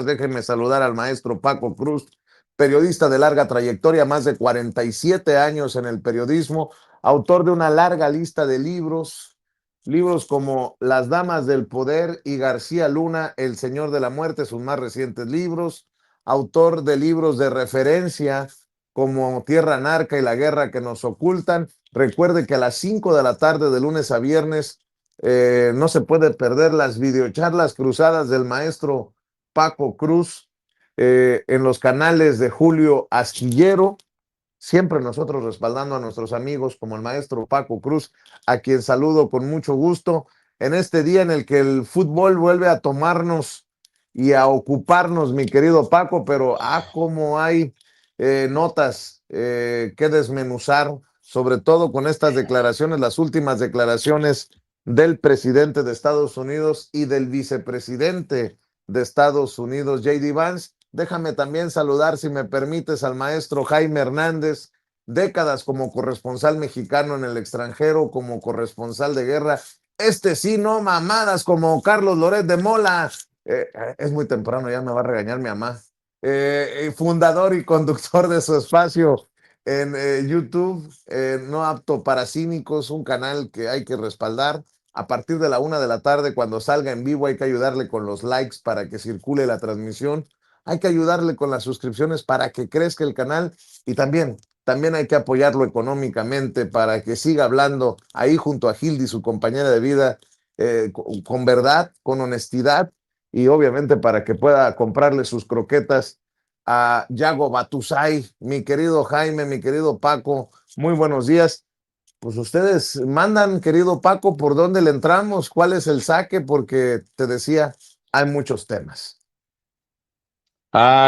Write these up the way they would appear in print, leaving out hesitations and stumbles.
Déjenme saludar al maestro Paco Cruz, periodista de larga trayectoria, más de 47 años en el periodismo, autor de una larga lista de libros como Las Damas del Poder y García Luna, El Señor de la Muerte, sus más recientes libros, autor de libros de referencia como Tierra Narca y La Guerra que nos ocultan. Recuerde que a las 5 de la tarde de lunes a viernes no se puede perder las videocharlas cruzadas del maestro Paco Cruz en los canales de Julio Astillero, siempre nosotros respaldando a nuestros amigos como el maestro Paco Cruz, a quien saludo con mucho gusto en este día en el que el fútbol vuelve a tomarnos y a ocuparnos, mi querido Paco, pero como hay notas que desmenuzar, sobre todo con estas declaraciones, las últimas declaraciones del presidente de Estados Unidos y del vicepresidente de Estados Unidos, J.D. Vance. Déjame también saludar, si me permites, al maestro Jaime Hernández, décadas como corresponsal mexicano en el extranjero, como corresponsal de guerra. Sí, no mamadas como Carlos Loret de Mola. Es muy temprano, ya me va a regañar mi mamá. Fundador y conductor de su espacio en YouTube, No Apto para Cínicos, un canal que hay que respaldar. A partir de la 1 de la tarde, cuando salga en vivo, hay que ayudarle con los likes para que circule la transmisión. Hay que ayudarle con las suscripciones para que crezca el canal y también hay que apoyarlo económicamente para que siga hablando ahí junto a Hildy, su compañera de vida, con verdad, con honestidad y obviamente para que pueda comprarle sus croquetas a Yago Batusay. Mi querido Jaime, mi querido Paco, muy buenos días. Pues ustedes mandan, querido Paco, por dónde le entramos, cuál es el saque, porque te decía, hay muchos temas.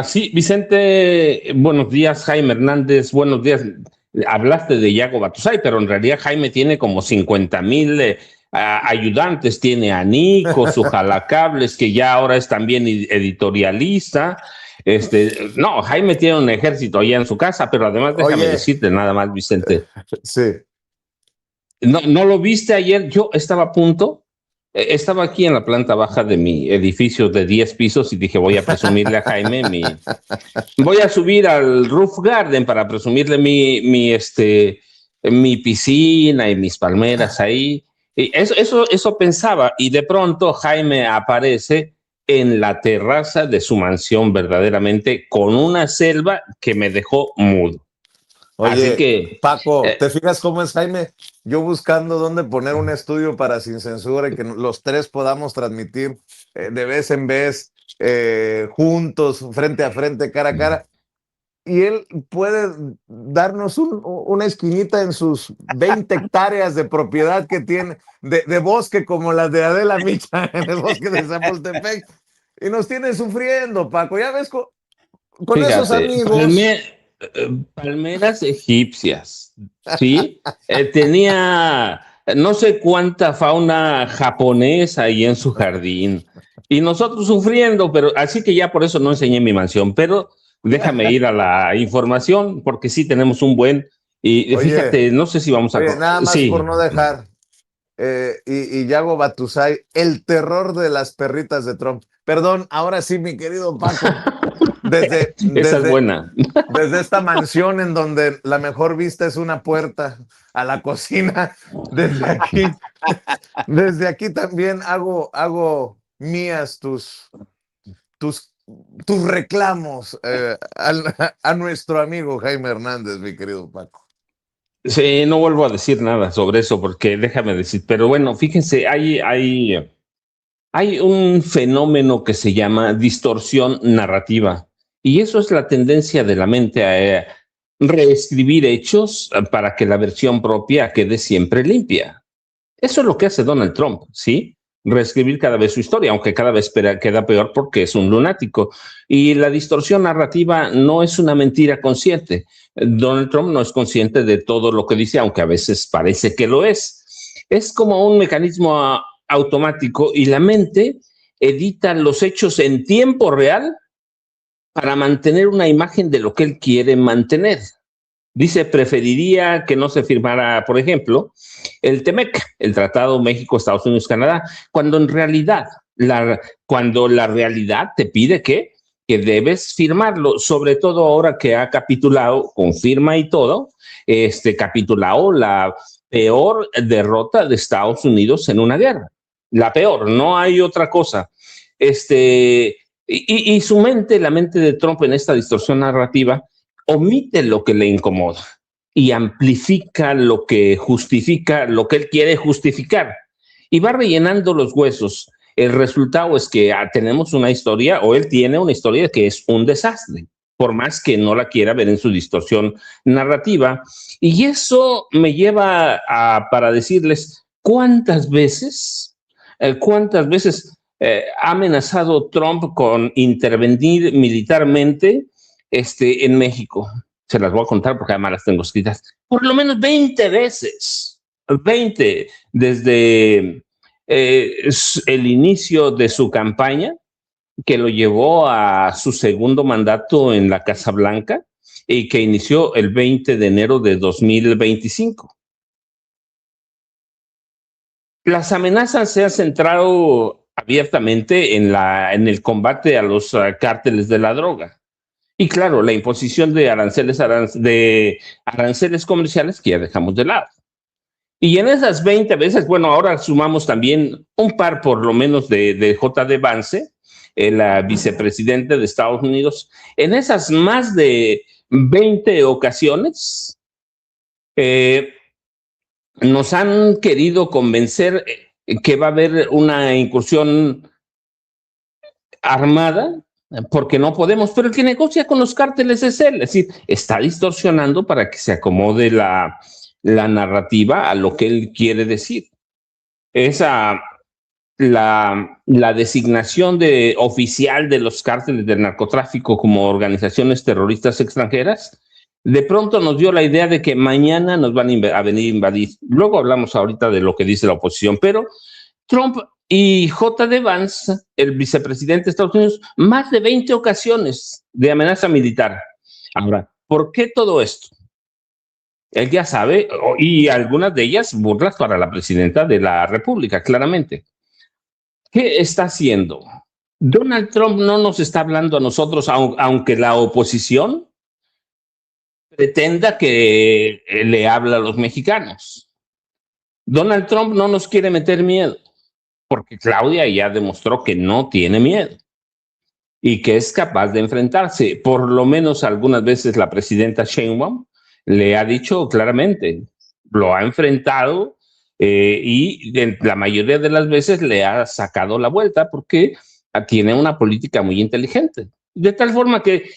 Sí, Vicente, buenos días, Jaime Hernández, buenos días. Hablaste de Yago Batusay, pero en realidad Jaime tiene como 50,000 ayudantes, tiene a Nico, su jalacables, que ya ahora es también editorialista. No, Jaime tiene un ejército allá en su casa, pero además déjame decirte nada más, Vicente. Sí. ¿No lo viste ayer? Yo estaba a punto. Estaba aquí en la planta baja de mi edificio de 10 pisos y dije, voy a presumirle a Jaime voy a subir al roof garden para presumirle mi piscina y mis palmeras ahí. Y eso pensaba, y de pronto Jaime aparece en la terraza de su mansión verdaderamente con una selva que me dejó mudo. Oye, así que, Paco, ¿te fijas cómo es Jaime? Yo buscando dónde poner un estudio para Sin Censura y que los tres podamos transmitir de vez en vez, juntos, frente a frente, cara a cara. Y él puede darnos una esquinita en sus 20 hectáreas de propiedad que tiene, de bosque como las de Adela Micha en el bosque de Zapoltepec. Y nos tiene sufriendo, Paco. Ya ves, con fíjate, esos amigos. Palmeras egipcias, ¿sí? Tenía no sé cuánta fauna japonesa ahí en su jardín. Y nosotros sufriendo, pero así que ya por eso no enseñé mi mansión. Pero déjame ir a la información, porque sí tenemos un buen. Y fíjate, no sé si vamos a. Nada más sí. por no dejar. Y Yago Batusay, el terror de las perritas de Trump. Perdón, ahora sí, mi querido Paco. Esa es buena. Desde esta mansión en donde la mejor vista es una puerta a la cocina, desde aquí también hago mías tus reclamos a nuestro amigo Jaime Hernández, mi querido Paco. Sí, no vuelvo a decir nada sobre eso porque déjame decir, pero bueno, fíjense, hay un fenómeno que se llama distorsión narrativa y eso es la tendencia de la mente a reescribir hechos para que la versión propia quede siempre limpia. Eso es lo que hace Donald Trump, ¿sí? Reescribir cada vez su historia, aunque cada vez queda peor porque es un lunático. Y la distorsión narrativa no es una mentira consciente. Donald Trump no es consciente de todo lo que dice, aunque a veces parece que lo es. Es como un mecanismo automático y la mente edita los hechos en tiempo real para mantener una imagen de lo que él quiere mantener. Dice, preferiría que no se firmara, por ejemplo, el TEMEC, el Tratado México, Estados Unidos, Canadá, cuando en realidad, cuando la realidad te pide que que debes firmarlo, sobre todo ahora que ha capitulado, con firma y todo, capitulado la peor derrota de Estados Unidos en una guerra. La peor, no hay otra cosa. Y su mente, la mente de Trump en esta distorsión narrativa, omite lo que le incomoda y amplifica lo que justifica, lo que él quiere justificar. Y va rellenando los huesos. El resultado es que tenemos una historia, o él tiene una historia que es un desastre, por más que no la quiera ver en su distorsión narrativa. Y eso me lleva para decirles cuántas veces ha amenazado Trump con intervenir militarmente en México. Se las voy a contar porque además las tengo escritas. Por lo menos 20 veces. 20 desde el inicio de su campaña, que lo llevó a su segundo mandato en la Casa Blanca y que inició el 20 de enero de 2025. Las amenazas se han centrado abiertamente en el combate a los cárteles de la droga. Y claro, la imposición de aranceles comerciales que ya dejamos de lado. Y en esas 20 veces, bueno, ahora sumamos también un par por lo menos de J.D. Vance, el vicepresidente de Estados Unidos. En esas más de 20 ocasiones, nos han querido convencer que va a haber una incursión armada, porque no podemos, pero el que negocia con los cárteles es él, es decir, está distorsionando para que se acomode la narrativa a lo que él quiere decir. La designación oficial de los cárteles del narcotráfico como organizaciones terroristas extranjeras, de pronto nos dio la idea de que mañana nos van a venir a invadir. Luego hablamos ahorita de lo que dice la oposición, pero Trump y J.D. Vance, el vicepresidente de Estados Unidos, más de 20 ocasiones de amenaza militar. Ahora, ¿por qué todo esto? Él ya sabe, y algunas de ellas burlas para la presidenta de la República, claramente. ¿Qué está haciendo? Donald Trump no nos está hablando a nosotros, aunque la oposición pretenda que le habla a los mexicanos. Donald Trump no nos quiere meter miedo, porque Claudia ya demostró que no tiene miedo y que es capaz de enfrentarse. Por lo menos algunas veces la presidenta Sheinbaum le ha dicho claramente, lo ha enfrentado y la mayoría de las veces le ha sacado la vuelta porque tiene una política muy inteligente. De tal forma que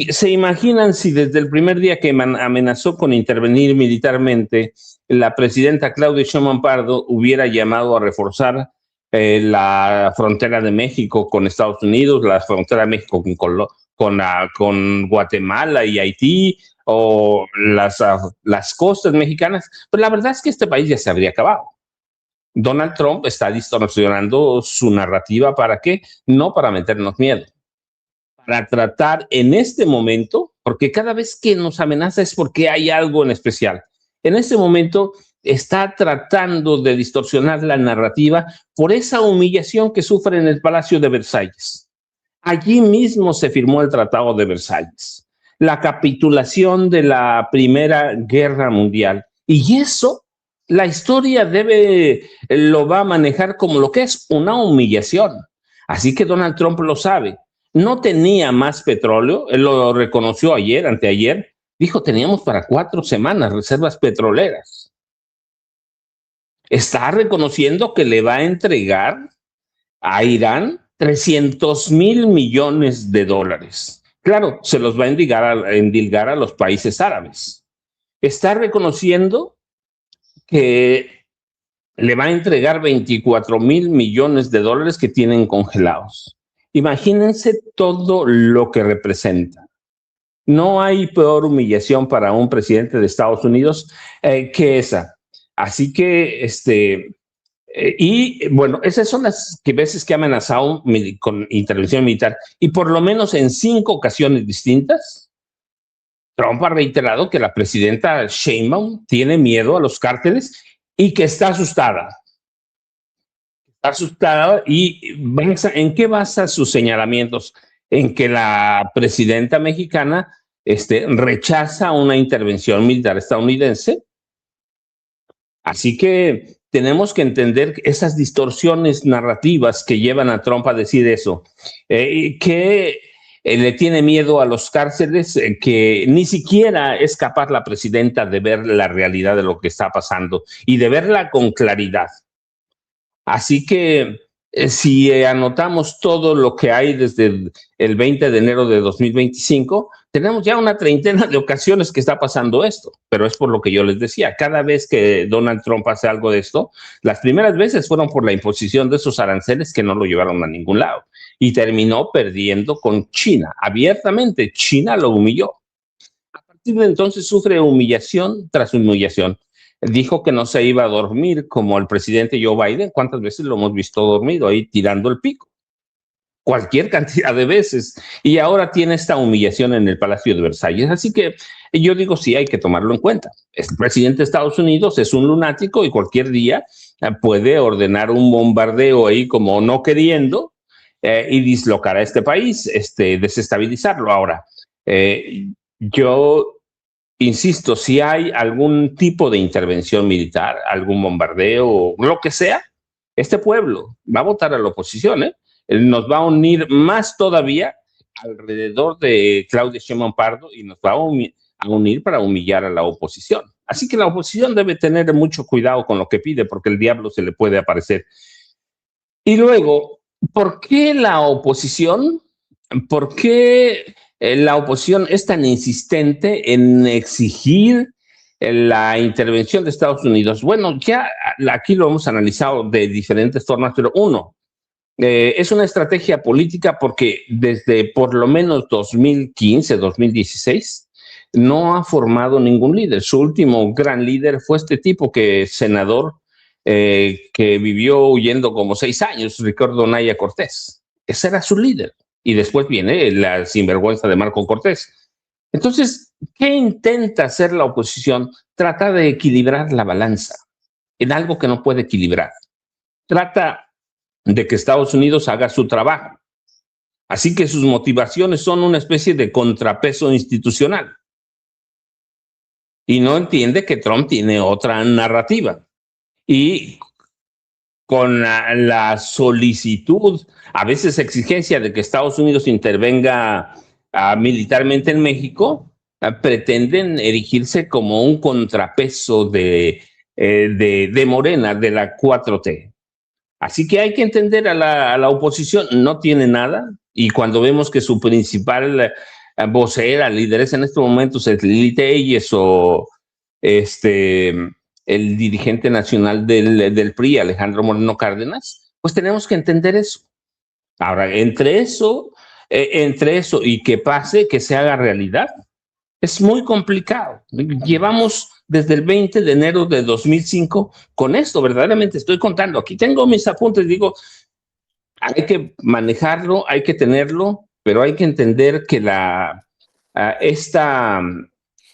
se imaginan si desde el primer día que amenazó con intervenir militarmente, la presidenta Claudia Sheinbaum Pardo hubiera llamado a reforzar la frontera de México con Estados Unidos, la frontera de México con Guatemala y Haití, o las costas mexicanas, pues la verdad es que este país ya se habría acabado. Donald Trump está distorsionando su narrativa. ¿Para qué? No para meternos miedo, para tratar en este momento, porque cada vez que nos amenaza es porque hay algo en especial. En este momento está tratando de distorsionar la narrativa por esa humillación que sufre en el Palacio de Versalles. Allí mismo se firmó el Tratado de Versalles, la capitulación de la Primera Guerra Mundial. Y eso, la historia lo va a manejar como lo que es una humillación. Así que Donald Trump lo sabe. No tenía más petróleo, él lo reconoció anteayer, dijo, teníamos para 4 semanas reservas petroleras. Está reconociendo que le va a entregar a Irán 300,000 millones de dólares. Claro, se los va a endilgar a los países árabes. Está reconociendo que le va a entregar 24,000 millones de dólares que tienen congelados. Imagínense todo lo que representa. No hay peor humillación para un presidente de Estados Unidos que esa. Así que, y bueno, esas son las veces que ha amenazado con intervención militar. Y por lo menos en 5 ocasiones distintas, Trump ha reiterado que la presidenta Sheinbaum tiene miedo a los cárteles y que está asustada. Está asustada. ¿Y en qué basa sus señalamientos? en que la presidenta mexicana rechaza una intervención militar estadounidense. Así que tenemos que entender esas distorsiones narrativas que llevan a Trump a decir eso, que le tiene miedo a los cárceles, que ni siquiera es capaz la presidenta de ver la realidad de lo que está pasando y de verla con claridad. Así que si anotamos todo lo que hay desde el 20 de enero de 2025, tenemos ya una treintena de ocasiones que está pasando esto, pero es por lo que yo les decía, cada vez que Donald Trump hace algo de esto, las primeras veces fueron por la imposición de esos aranceles que no lo llevaron a ningún lado y terminó perdiendo con China. Abiertamente, China lo humilló. A partir de entonces sufre humillación tras humillación. Dijo que no se iba a dormir como el presidente Joe Biden. ¿Cuántas veces lo hemos visto dormido ahí tirando el pico? Cualquier cantidad de veces. Y ahora tiene esta humillación en el Palacio de Versalles. Así que yo digo, sí, hay que tomarlo en cuenta. El presidente de Estados Unidos es un lunático y cualquier día puede ordenar un bombardeo ahí como no queriendo y dislocar a este país, desestabilizarlo. Ahora, yo insisto, si hay algún tipo de intervención militar, algún bombardeo, lo que sea, este pueblo va a votar a la oposición, ¿eh? Nos va a unir más todavía alrededor de Claudia Sheinbaum Pardo y nos va a unir para humillar a la oposición. Así que la oposición debe tener mucho cuidado con lo que pide porque el diablo se le puede aparecer. Y luego, ¿por qué la oposición? ¿Por qué la oposición es tan insistente en exigir la intervención de Estados Unidos? Bueno, ya aquí lo hemos analizado de diferentes formas, pero uno, es una estrategia política porque desde por lo menos 2015, 2016, no ha formado ningún líder. Su último gran líder fue este tipo que senador que vivió huyendo como 6 años, Ricardo Anaya Cortés. Ese era su líder. Y después viene la sinvergüenza de Marco Cortés. Entonces, ¿qué intenta hacer la oposición? Trata de equilibrar la balanza en algo que no puede equilibrar. Trata de que Estados Unidos haga su trabajo. Así que sus motivaciones son una especie de contrapeso institucional. Y no entiende que Trump tiene otra narrativa. Y con la solicitud, a veces exigencia de que Estados Unidos intervenga militarmente en México, pretenden erigirse como un contrapeso de Morena, de la 4T. Así que hay que entender a la oposición, no tiene nada, y cuando vemos que su principal vocera, lideresa en estos momentos es Lili Telles o el dirigente nacional del PRI, Alejandro Moreno Cárdenas, pues tenemos que entender eso. Ahora, entre eso y que pase, que se haga realidad, es muy complicado. Llevamos desde el 20 de enero de 2005 con esto, verdaderamente estoy contando. Aquí tengo mis apuntes, digo, hay que manejarlo, hay que tenerlo, pero hay que entender que esta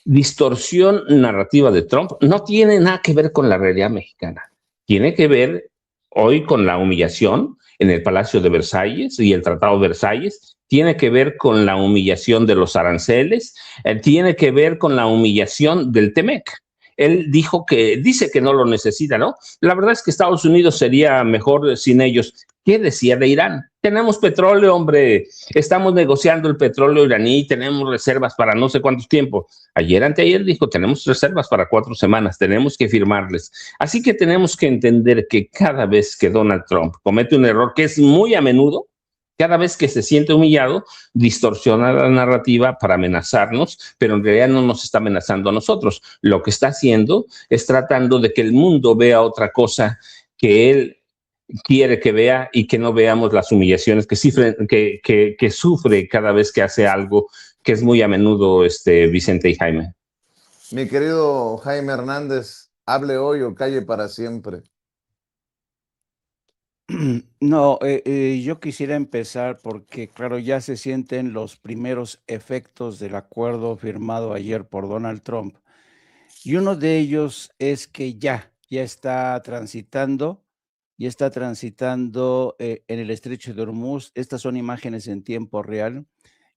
distorsión narrativa de Trump no tiene nada que ver con la realidad mexicana. Tiene que ver hoy con la humillación en el Palacio de Versalles y el Tratado de Versalles, tiene que ver con la humillación de los aranceles, tiene que ver con la humillación del TEMEC. Él dice que no lo necesita, ¿no? La verdad es que Estados Unidos sería mejor sin ellos. ¿Qué decía de Irán? Tenemos petróleo, hombre. Estamos negociando el petróleo iraní, tenemos reservas para no sé cuántos tiempo. Anteayer dijo, tenemos reservas para 4 semanas, tenemos que firmarles. Así que tenemos que entender que cada vez que Donald Trump comete un error, que es muy a menudo, cada vez que se siente humillado, distorsiona la narrativa para amenazarnos, pero en realidad no nos está amenazando a nosotros. Lo que está haciendo es tratando de que el mundo vea otra cosa que él quiere que vea y que no veamos las humillaciones que sufre cada vez que hace algo, que es muy a menudo Vicente y Jaime. Mi querido Jaime Hernández, hable hoy o calle para siempre. No, yo quisiera empezar porque, claro, ya se sienten los primeros efectos del acuerdo firmado ayer por Donald Trump. Y uno de ellos es que ya está transitando y está transitando en el estrecho de Hormuz. Estas son imágenes en tiempo real.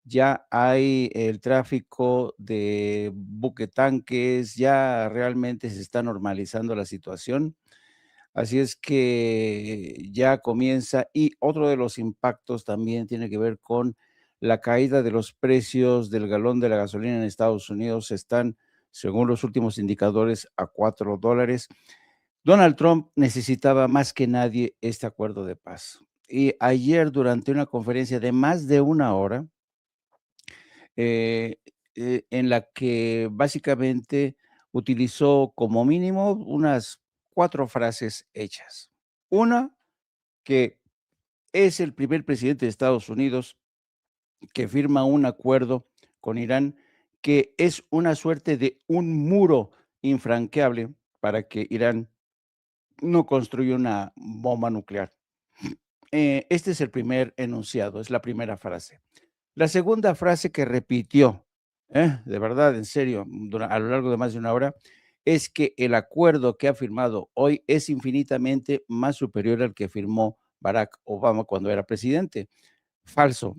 Ya hay el tráfico de buquetanques, ya realmente se está normalizando la situación. Así es que ya comienza, y otro de los impactos también tiene que ver con la caída de los precios del galón de la gasolina en Estados Unidos. Están, según los últimos indicadores, a $4. Donald Trump necesitaba más que nadie este acuerdo de paz. Y ayer, durante una conferencia de más de una hora, eh, en la que básicamente utilizó como mínimo unas 4 frases hechas. Una, que es el primer presidente de Estados Unidos que firma un acuerdo con Irán, que es una suerte de un muro infranqueable para que Irán no construya una bomba nuclear. Este es el primer enunciado, es la primera frase. La segunda frase que repitió, de verdad, en serio, a lo largo de más de una hora, es que el acuerdo que ha firmado hoy es infinitamente más superior al que firmó Barack Obama cuando era presidente. Falso.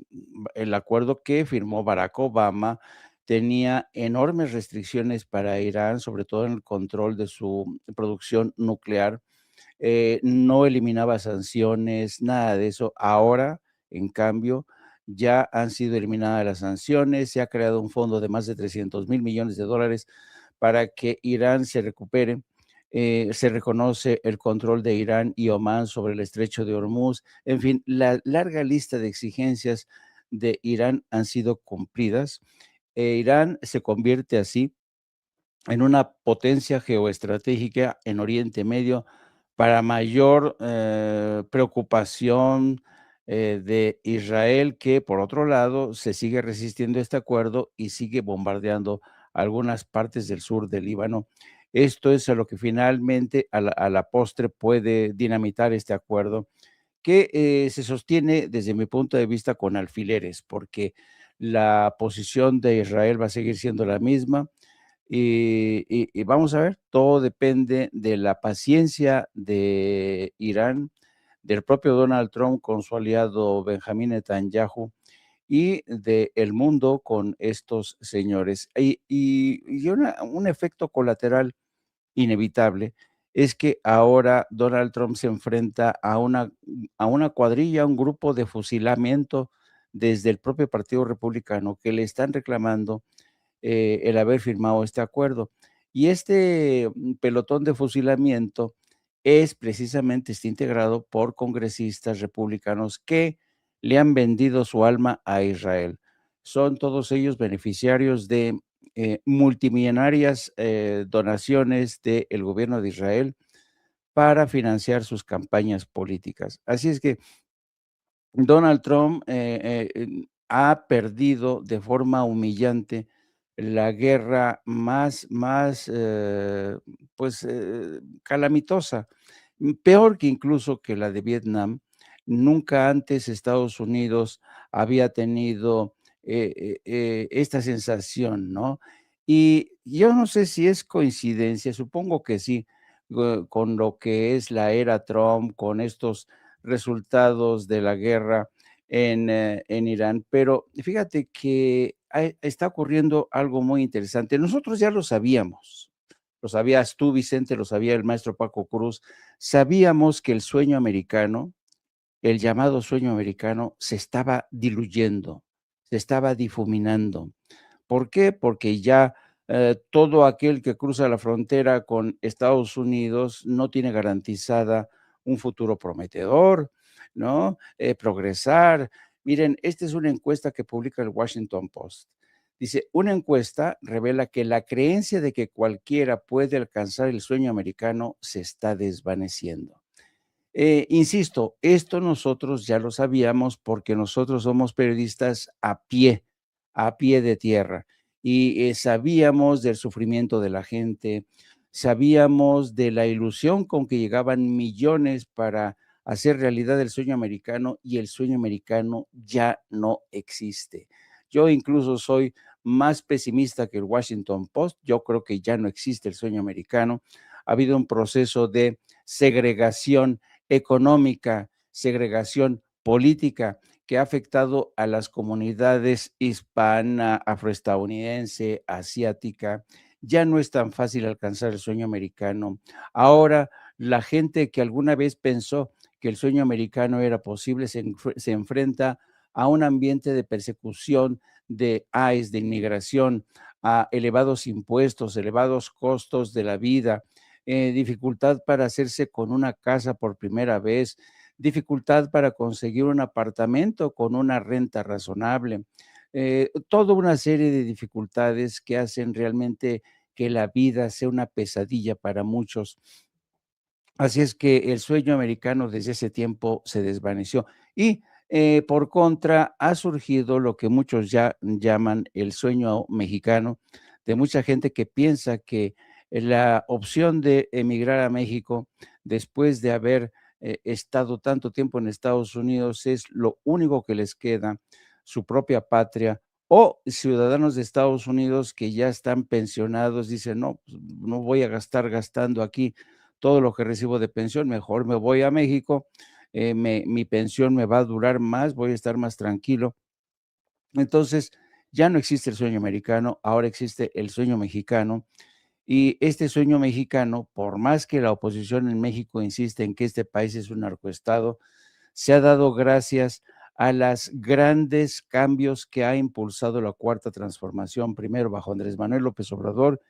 El acuerdo que firmó Barack Obama tenía enormes restricciones para Irán, sobre todo en el control de su producción nuclear. No eliminaba sanciones, nada de eso. Ahora, en cambio, ya han sido eliminadas las sanciones, se ha creado un fondo de más de $300,000 millones para que Irán se recupere. Se reconoce el control de Irán y Omán sobre el estrecho de Hormuz. En fin, la larga lista de exigencias de Irán han sido cumplidas. Irán se convierte así en una potencia geoestratégica en Oriente Medio, para mayor preocupación de Israel, que por otro lado se sigue resistiendo a este acuerdo y sigue bombardeando algunas partes del sur del Líbano. Esto es a lo que finalmente a la postre puede dinamitar este acuerdo, que se sostiene desde mi punto de vista con alfileres, porque la posición de Israel va a seguir siendo la misma. Y vamos a ver, todo depende de la paciencia de Irán, del propio Donald Trump con su aliado Benjamín Netanyahu y del mundo con estos señores. Un efecto colateral inevitable es que ahora Donald Trump se enfrenta a una cuadrilla, un grupo de fusilamiento desde el propio Partido Republicano, que le están reclamando el haber firmado este acuerdo. Y este pelotón de fusilamiento es precisamente, está integrado por congresistas republicanos que le han vendido su alma a Israel. Son todos ellos beneficiarios de multimillonarias donaciones del gobierno de Israel para financiar sus campañas políticas. Así es que Donald Trump ha perdido de forma humillante la guerra más pues, calamitosa, peor que incluso que la de Vietnam. Nunca antes Estados Unidos había tenido esta sensación, ¿no? Y yo no sé si es coincidencia, supongo que sí, con lo que es la era Trump, con estos resultados de la guerra en Irán. Pero fíjate que está ocurriendo algo muy interesante. Nosotros ya lo sabías tú, Vicente, lo sabía el maestro Paco Cruz, sabíamos que el sueño americano, el llamado sueño americano, se estaba diluyendo, se estaba difuminando. ¿Por qué? Porque ya todo aquel que cruza la frontera con Estados Unidos no tiene garantizada un futuro prometedor, ¿no? Progresar. Miren, esta es una encuesta que publica el Washington Post. Dice, una encuesta revela que la creencia de que cualquiera puede alcanzar el sueño americano se está desvaneciendo. Insisto, esto nosotros ya lo sabíamos porque nosotros somos periodistas a pie de tierra, y sabíamos del sufrimiento de la gente, sabíamos de la ilusión con que llegaban millones para hacer realidad el sueño americano, y el sueño americano ya no existe. Yo incluso soy más pesimista que el Washington Post. Yo creo que ya no existe el sueño americano. Ha habido un proceso de segregación económica, segregación política que ha afectado a las comunidades hispana, afroestadounidense, asiática. Ya no es tan fácil alcanzar el sueño americano. Ahora, la gente que alguna vez pensó que el sueño americano era posible se enfrenta a un ambiente de persecución, de ICE, de inmigración, a elevados impuestos, elevados costos de la vida, dificultad para hacerse con una casa por primera vez, dificultad para conseguir un apartamento con una renta razonable, toda una serie de dificultades que hacen realmente que la vida sea una pesadilla para muchos. Así es que el sueño americano desde ese tiempo se desvaneció y por contra ha surgido lo que muchos ya llaman el sueño mexicano, de mucha gente que piensa que la opción de emigrar a México después de haber estado tanto tiempo en Estados Unidos es lo único que les queda, su propia patria, o ciudadanos de Estados Unidos que ya están pensionados, dicen, no, pues, no voy a gastar gastando aquí todo lo que recibo de pensión, mejor me voy a México, mi pensión me va a durar más, voy a estar más tranquilo. Entonces, ya no existe el sueño americano, ahora existe el sueño mexicano. Y este sueño mexicano, por más que la oposición en México insiste en que este país es un narcoestado, se ha dado gracias a los grandes cambios que ha impulsado la Cuarta Transformación, primero bajo Andrés Manuel López Obrador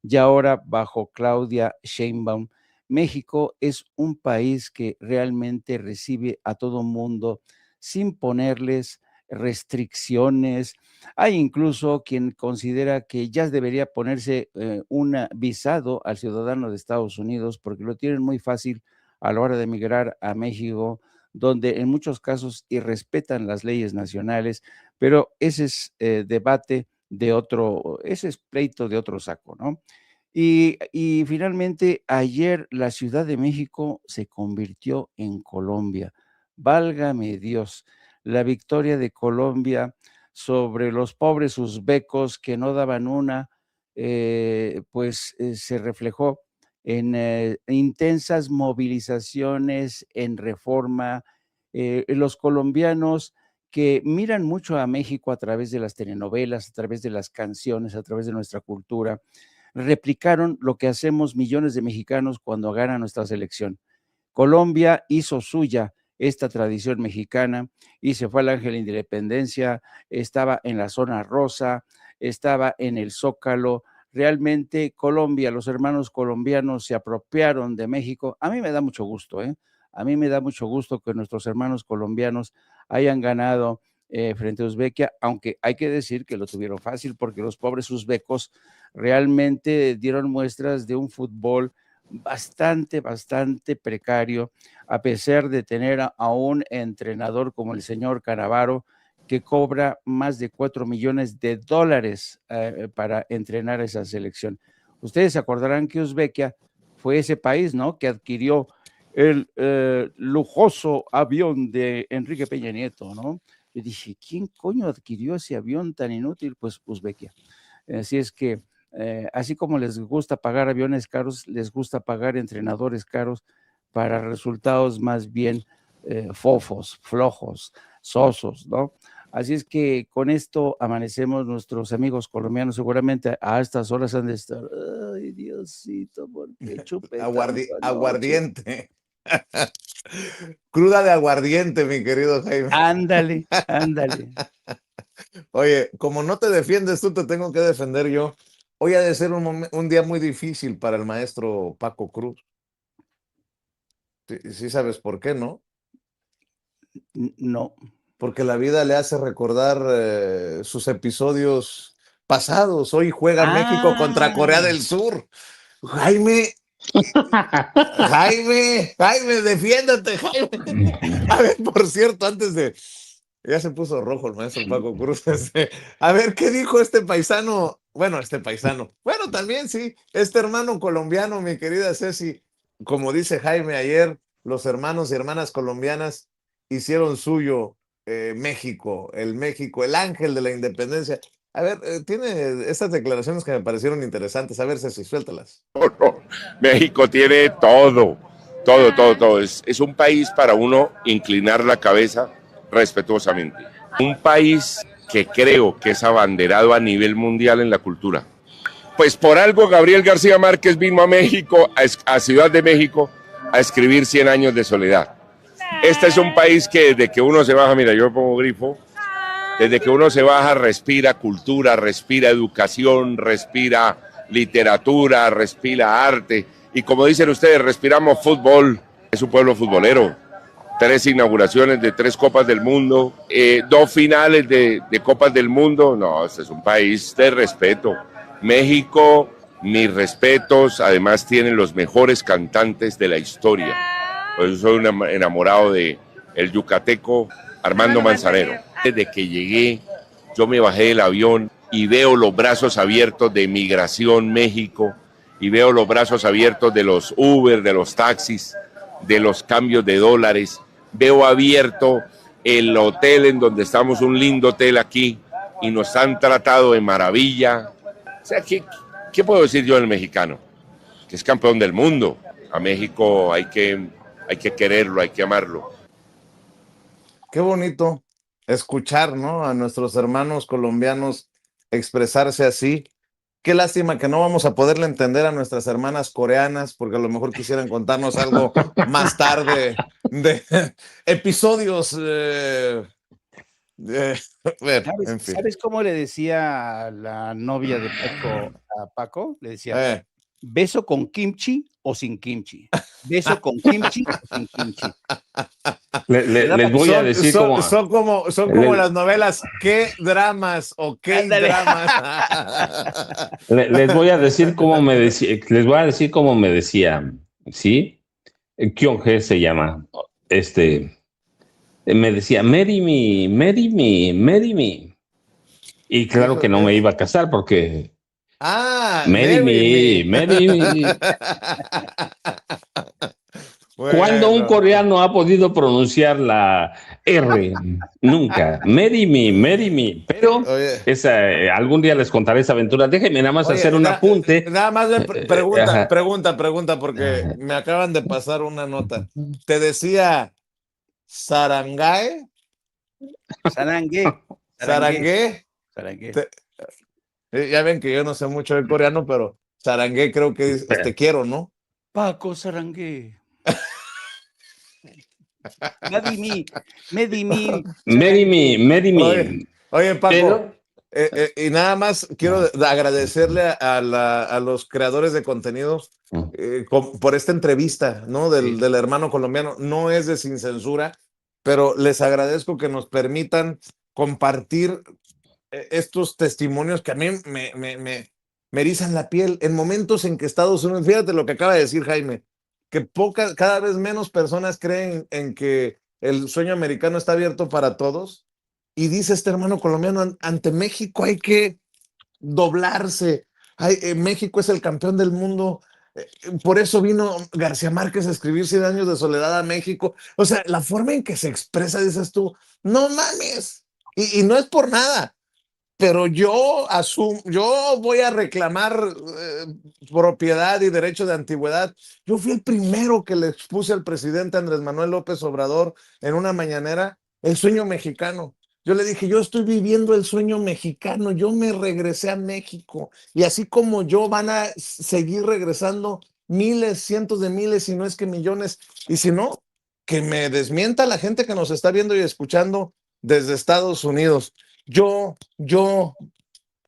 y ahora bajo Claudia Sheinbaum. México es un país que realmente recibe a todo mundo sin ponerles restricciones. Hay incluso quien considera que ya debería ponerse un visado al ciudadano de Estados Unidos porque lo tienen muy fácil a la hora de emigrar a México, donde en muchos casos irrespetan las leyes nacionales, pero ese es debate de otro, ese es pleito de otro saco, ¿no? Y finalmente, ayer la Ciudad de México se convirtió en Colombia. Válgame Dios, la victoria de Colombia sobre los pobres uzbecos que no daban una, se reflejó en intensas movilizaciones, en reforma. Los colombianos que miran mucho a México a través de las telenovelas, a través de las canciones, a través de nuestra cultura, replicaron lo que hacemos millones de mexicanos cuando gana nuestra selección. Colombia hizo suya esta tradición mexicana y se fue al Ángel de Independencia, estaba en la zona rosa, estaba en el Zócalo. Realmente Colombia, los hermanos colombianos se apropiaron de México. A mí me da mucho gusto, ¿eh? A mí me da mucho gusto que nuestros hermanos colombianos hayan ganado frente a Uzbekia, aunque hay que decir que lo tuvieron fácil porque los pobres uzbecos realmente dieron muestras de un fútbol bastante precario, a pesar de tener a un entrenador como el señor Canavaro, que cobra más de $4 millones para entrenar a esa selección. Ustedes se acordarán que Uzbekia fue ese país, ¿no?, que adquirió el lujoso avión de Enrique Peña Nieto, ¿no? Yo dije, ¿quién coño adquirió ese avión tan inútil? Pues Uzbekia. Así es que así como les gusta pagar aviones caros, les gusta pagar entrenadores caros para resultados más bien fofos, flojos, sosos, ¿no? Así es que con esto amanecemos nuestros amigos colombianos, seguramente a estas horas han de estar, ay Diosito, ¿por qué chupé tanto anoche? Aguardiente. Cruda de aguardiente, mi querido Jaime. Ándale, ándale. Oye, como no te defiendes tú, te tengo que defender yo. Hoy ha de ser un día muy difícil para el maestro Paco Cruz. Sí, sí sabes por qué, ¿no? No. Porque la vida le hace recordar sus episodios pasados. Hoy juega México contra Corea Ah, del Sur. Jaime, Jaime, defiéndete, Jaime. A ver, por cierto, antes de... Ya se puso rojo el maestro Paco Cruz. A ver, ¿qué dijo este paisano? Bueno, este paisano. Bueno, también sí, este hermano colombiano, mi querida Ceci. Como dice Jaime ayer, los hermanos y hermanas colombianas hicieron suyo México, el ángel de la independencia. A ver, tiene estas declaraciones que me parecieron interesantes. A ver, Ceci, suéltalas. México tiene todo. Todo. Es un país para uno inclinar la cabeza respetuosamente. Un país que creo que es abanderado a nivel mundial en la cultura. Pues por algo Gabriel García Márquez vino a México, a Ciudad de México, a escribir 100 años de soledad. Este es un país que desde que uno se baja, mira, yo pongo grifo, desde que uno se baja respira cultura, respira educación, respira literatura, respira arte. Y como dicen ustedes, respiramos fútbol. Es un pueblo futbolero. 3 inauguraciones de 3 Copas del Mundo, 2 finales de Copas del Mundo. No, este es un país de respeto. México, mis respetos, además tiene los mejores cantantes de la historia. Por eso soy un enamorado de el yucateco Armando Manzanero. Desde que llegué, yo me bajé del avión y veo los brazos abiertos de Migración México y veo los brazos abiertos de los Uber, de los taxis, de los cambios de dólares. Veo abierto el hotel en donde estamos, un lindo hotel aquí, y nos han tratado de maravilla. O sea, ¿qué puedo decir yo del mexicano? Que es campeón del mundo. A México hay que quererlo, hay que amarlo. Qué bonito escuchar, ¿no?, a nuestros hermanos colombianos expresarse así. Qué lástima que no vamos a poderle entender a nuestras hermanas coreanas, porque a lo mejor quisieran contarnos algo más tarde de episodios. ¿Sabes, En fin. ¿Sabes cómo le decía la novia de Paco a Paco? Le decía, ¿beso con kimchi o sin kimchi? ¿Beso con kimchi o sin kimchi? Les voy a decir cómo... Son como las novelas, qué dramas o qué dramas. Les voy a decir cómo me decía, ¿sí? Kyung-Hee se llama, me decía, marry me, marry me, marry me. Y claro que no me iba a casar porque... marry me, marry me. Bueno. ¿Cuándo un coreano ha podido pronunciar la R? Nunca. Marry me. Pero algún día les contaré esa aventura. Déjenme nada más hacer un apunte. Nada más pregunta, porque me acaban de pasar una nota. Te decía Sarangae. Sarangue. Ya ven que yo no sé mucho de coreano, pero Sarangue creo que es te quiero, ¿no? Paco Sarangue. Marry me. Oye, Paco, y nada más quiero agradecerle a los creadores de contenido por esta entrevista, ¿no? Del hermano colombiano. No es de Sin Censura, pero les agradezco que nos permitan compartir estos testimonios que a mí me erizan la piel en momentos en que Estados Unidos, fíjate lo que acaba de decir Jaime, que cada vez menos personas creen en que el sueño americano está abierto para todos, y dice este hermano colombiano, ante México hay que doblarse. México es el campeón del mundo, por eso vino García Márquez a escribir 100 años de soledad a México. O sea, la forma en que se expresa, dices tú, no mames, y no es por nada, pero yo voy a reclamar propiedad y derecho de antigüedad. Yo fui el primero que le expuse al presidente Andrés Manuel López Obrador en una mañanera el sueño mexicano. Yo le dije, yo estoy viviendo el sueño mexicano, yo me regresé a México, y así como yo van a seguir regresando miles, cientos de miles, si no es que millones, y si no, que me desmienta la gente que nos está viendo y escuchando desde Estados Unidos. Yo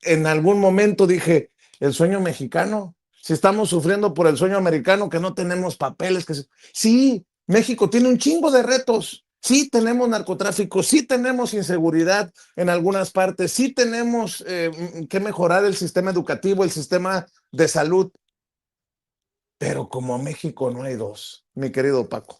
en algún momento dije, el sueño mexicano, si estamos sufriendo por el sueño americano, que no tenemos papeles, sí, México tiene un chingo de retos, sí tenemos narcotráfico, sí tenemos inseguridad en algunas partes, sí tenemos que mejorar el sistema educativo, el sistema de salud, pero como México no hay dos, mi querido Paco.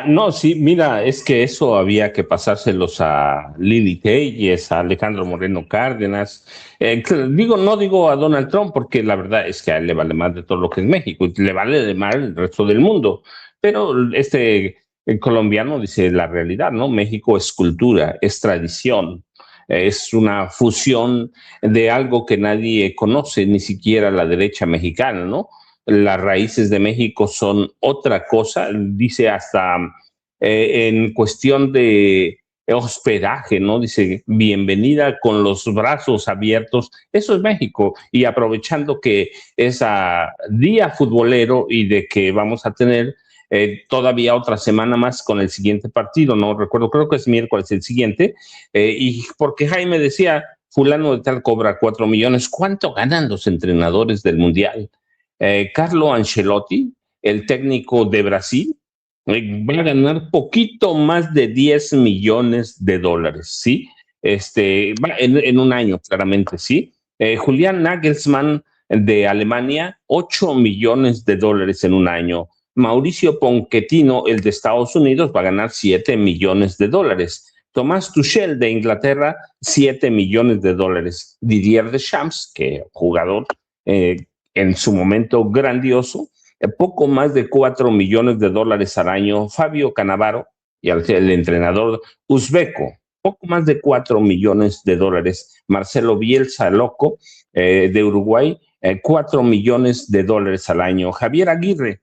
No, sí, mira, es que eso había que pasárselos a Lili Telles, a Alejandro Moreno Cárdenas. No digo a Donald Trump, porque la verdad es que a él le vale más de todo lo que es México, y le vale de más el resto del mundo. Pero el colombiano dice la realidad, ¿no? México es cultura, es tradición, es una fusión de algo que nadie conoce, ni siquiera la derecha mexicana, ¿no? las raíces de México son otra cosa, dice hasta en cuestión de hospedaje, ¿no? Dice, bienvenida con los brazos abiertos. Eso es México. Y aprovechando que es a día futbolero y de que vamos a tener todavía otra semana más con el siguiente partido, no recuerdo, creo que es miércoles el siguiente, y porque Jaime decía, fulano de tal cobra 4 millones, ¿cuánto ganan los entrenadores del Mundial? Carlo Ancelotti, el técnico de Brasil, va a ganar poquito más de 10 millones de dólares, ¿sí? En un año, claramente, ¿sí? Julián Nagelsmann de Alemania, 8 millones de dólares en un año. Mauricio Pochettino, el de Estados Unidos, va a ganar 7 millones de dólares. Tomás Tuchel de Inglaterra, 7 millones de dólares. Didier Deschamps, que jugador en su momento grandioso, poco más de 4 millones de dólares al año. Fabio Cannavaro, y el entrenador uzbeco, poco más de 4 millones de dólares. Marcelo Bielsa, loco, de Uruguay, 4 millones de dólares al año. Javier Aguirre,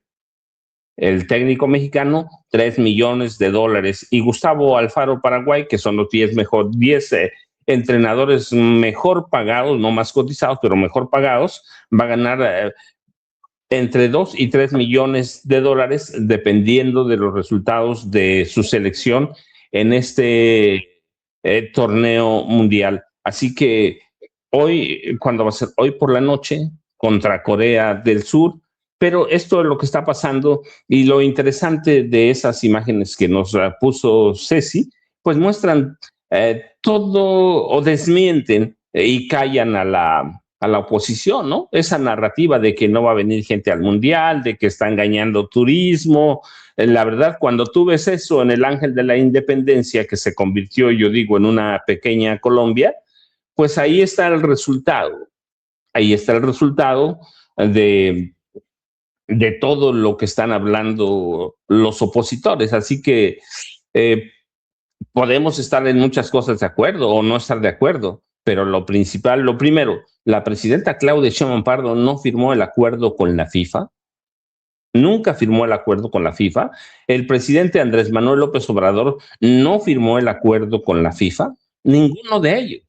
el técnico mexicano, 3 millones de dólares. Y Gustavo Alfaro, Paraguay, que son los 10 entrenadores mejor pagados, no más cotizados, pero mejor pagados, va a ganar entre 2 y 3 millones de dólares, dependiendo de los resultados de su selección en este torneo mundial. Así que hoy, ¿cuándo va a ser? Hoy por la noche contra Corea del Sur. Pero esto es lo que está pasando, y lo interesante de esas imágenes que nos puso Ceci, pues muestran todo o desmienten y callan a la oposición, ¿no? Esa narrativa de que no va a venir gente al Mundial, de que está engañando turismo. La verdad, cuando tú ves eso en el Ángel de la Independencia, que se convirtió, yo digo, en una pequeña Colombia, pues ahí está el resultado. Ahí está el resultado de todo lo que están hablando los opositores. Así que podemos estar en muchas cosas de acuerdo o no estar de acuerdo, pero lo principal, lo primero, la presidenta Claudia Sheinbaum Pardo no firmó el acuerdo con la FIFA, nunca firmó el acuerdo con la FIFA. El presidente Andrés Manuel López Obrador no firmó el acuerdo con la FIFA, ninguno de ellos.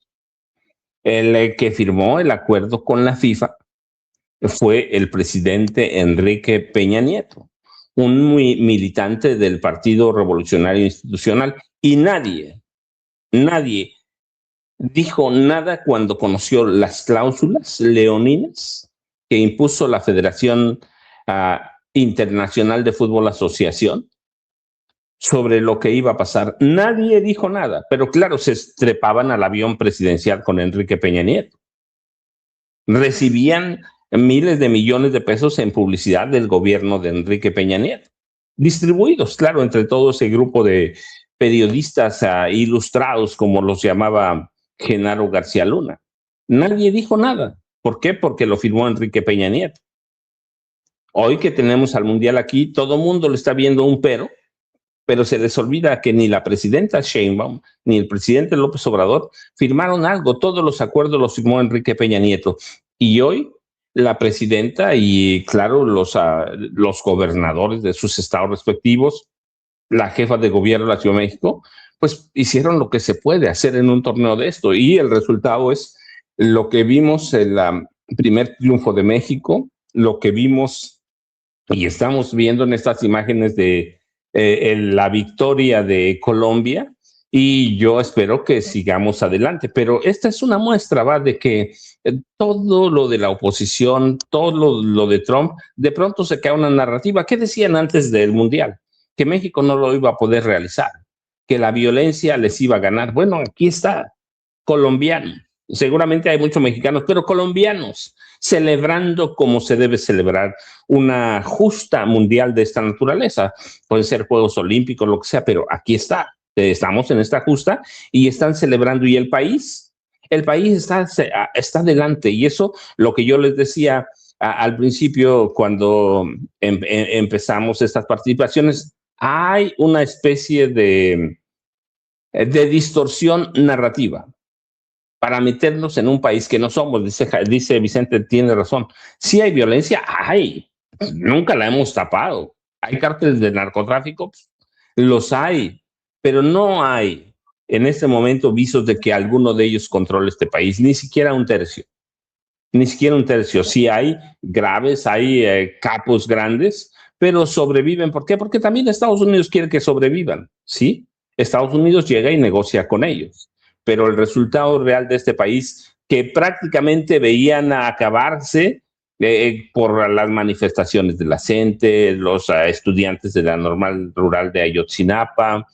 El que firmó el acuerdo con la FIFA fue el presidente Enrique Peña Nieto, un militante del Partido Revolucionario Institucional, y nadie dijo nada cuando conoció las cláusulas leoninas que impuso la Federación Internacional de Fútbol Asociación sobre lo que iba a pasar. Nadie dijo nada, pero claro, se trepaban al avión presidencial con Enrique Peña Nieto. Recibían miles de millones de pesos en publicidad del gobierno de Enrique Peña Nieto, distribuidos, claro, entre todo ese grupo de periodistas ilustrados, como los llamaba Genaro García Luna. Nadie dijo nada. ¿Por qué? Porque lo firmó Enrique Peña Nieto. Hoy que tenemos al Mundial aquí, todo el mundo le está viendo un pero se les olvida que ni la presidenta Sheinbaum ni el presidente López Obrador firmaron algo. Todos los acuerdos los firmó Enrique Peña Nieto. Y hoy la presidenta y, claro, los gobernadores de sus estados respectivos, la jefa de gobierno de la Ciudad de México, pues hicieron lo que se puede hacer en un torneo de esto. Y el resultado es lo que vimos en el primer triunfo de México, lo que vimos y estamos viendo en estas imágenes de la victoria de Colombia, y yo espero que sigamos adelante. Pero esta es una muestra, ¿va?, de que todo lo de la oposición, todo lo de Trump, de pronto se cae una narrativa. ¿Qué decían antes del Mundial? Que México no lo iba a poder realizar, que la violencia les iba a ganar. Bueno, aquí está, colombiano. Seguramente hay muchos mexicanos, pero colombianos, celebrando como se debe celebrar una justa mundial de esta naturaleza. Pueden ser Juegos Olímpicos, lo que sea, pero aquí está. Estamos en esta justa y están celebrando. Y el país está adelante. Y eso, lo que yo les decía al principio, cuando empezamos estas participaciones, hay una especie de distorsión narrativa para meternos en un país que no somos. Dice Vicente, tiene razón. Sí hay violencia, hay, Nunca la hemos tapado. ¿Hay cárteles de narcotráfico? Los hay, pero no hay en este momento visos de que alguno de ellos controle este país, ni siquiera un tercio. Ni siquiera un tercio. Sí hay graves, hay capos grandes, pero sobreviven. ¿Por qué? Porque también Estados Unidos quiere que sobrevivan, ¿sí? Estados Unidos llega y negocia con ellos, pero el resultado real de este país, que prácticamente veían a acabarse por las manifestaciones de la gente, los estudiantes de la normal rural de Ayotzinapa,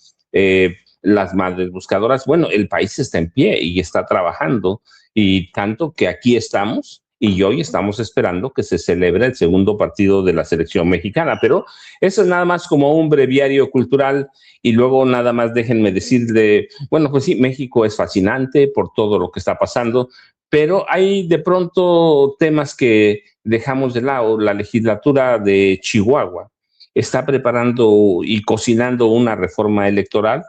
las madres buscadoras, bueno, el país está en pie y está trabajando, y tanto que aquí estamos y hoy estamos esperando que se celebre el segundo partido de la selección mexicana, pero eso es nada más como un breviario cultural. Y luego nada más déjenme decirle, bueno, pues sí, México es fascinante por todo lo que está pasando, pero hay de pronto temas que dejamos de lado. La legislatura de Chihuahua está preparando y cocinando una reforma electoral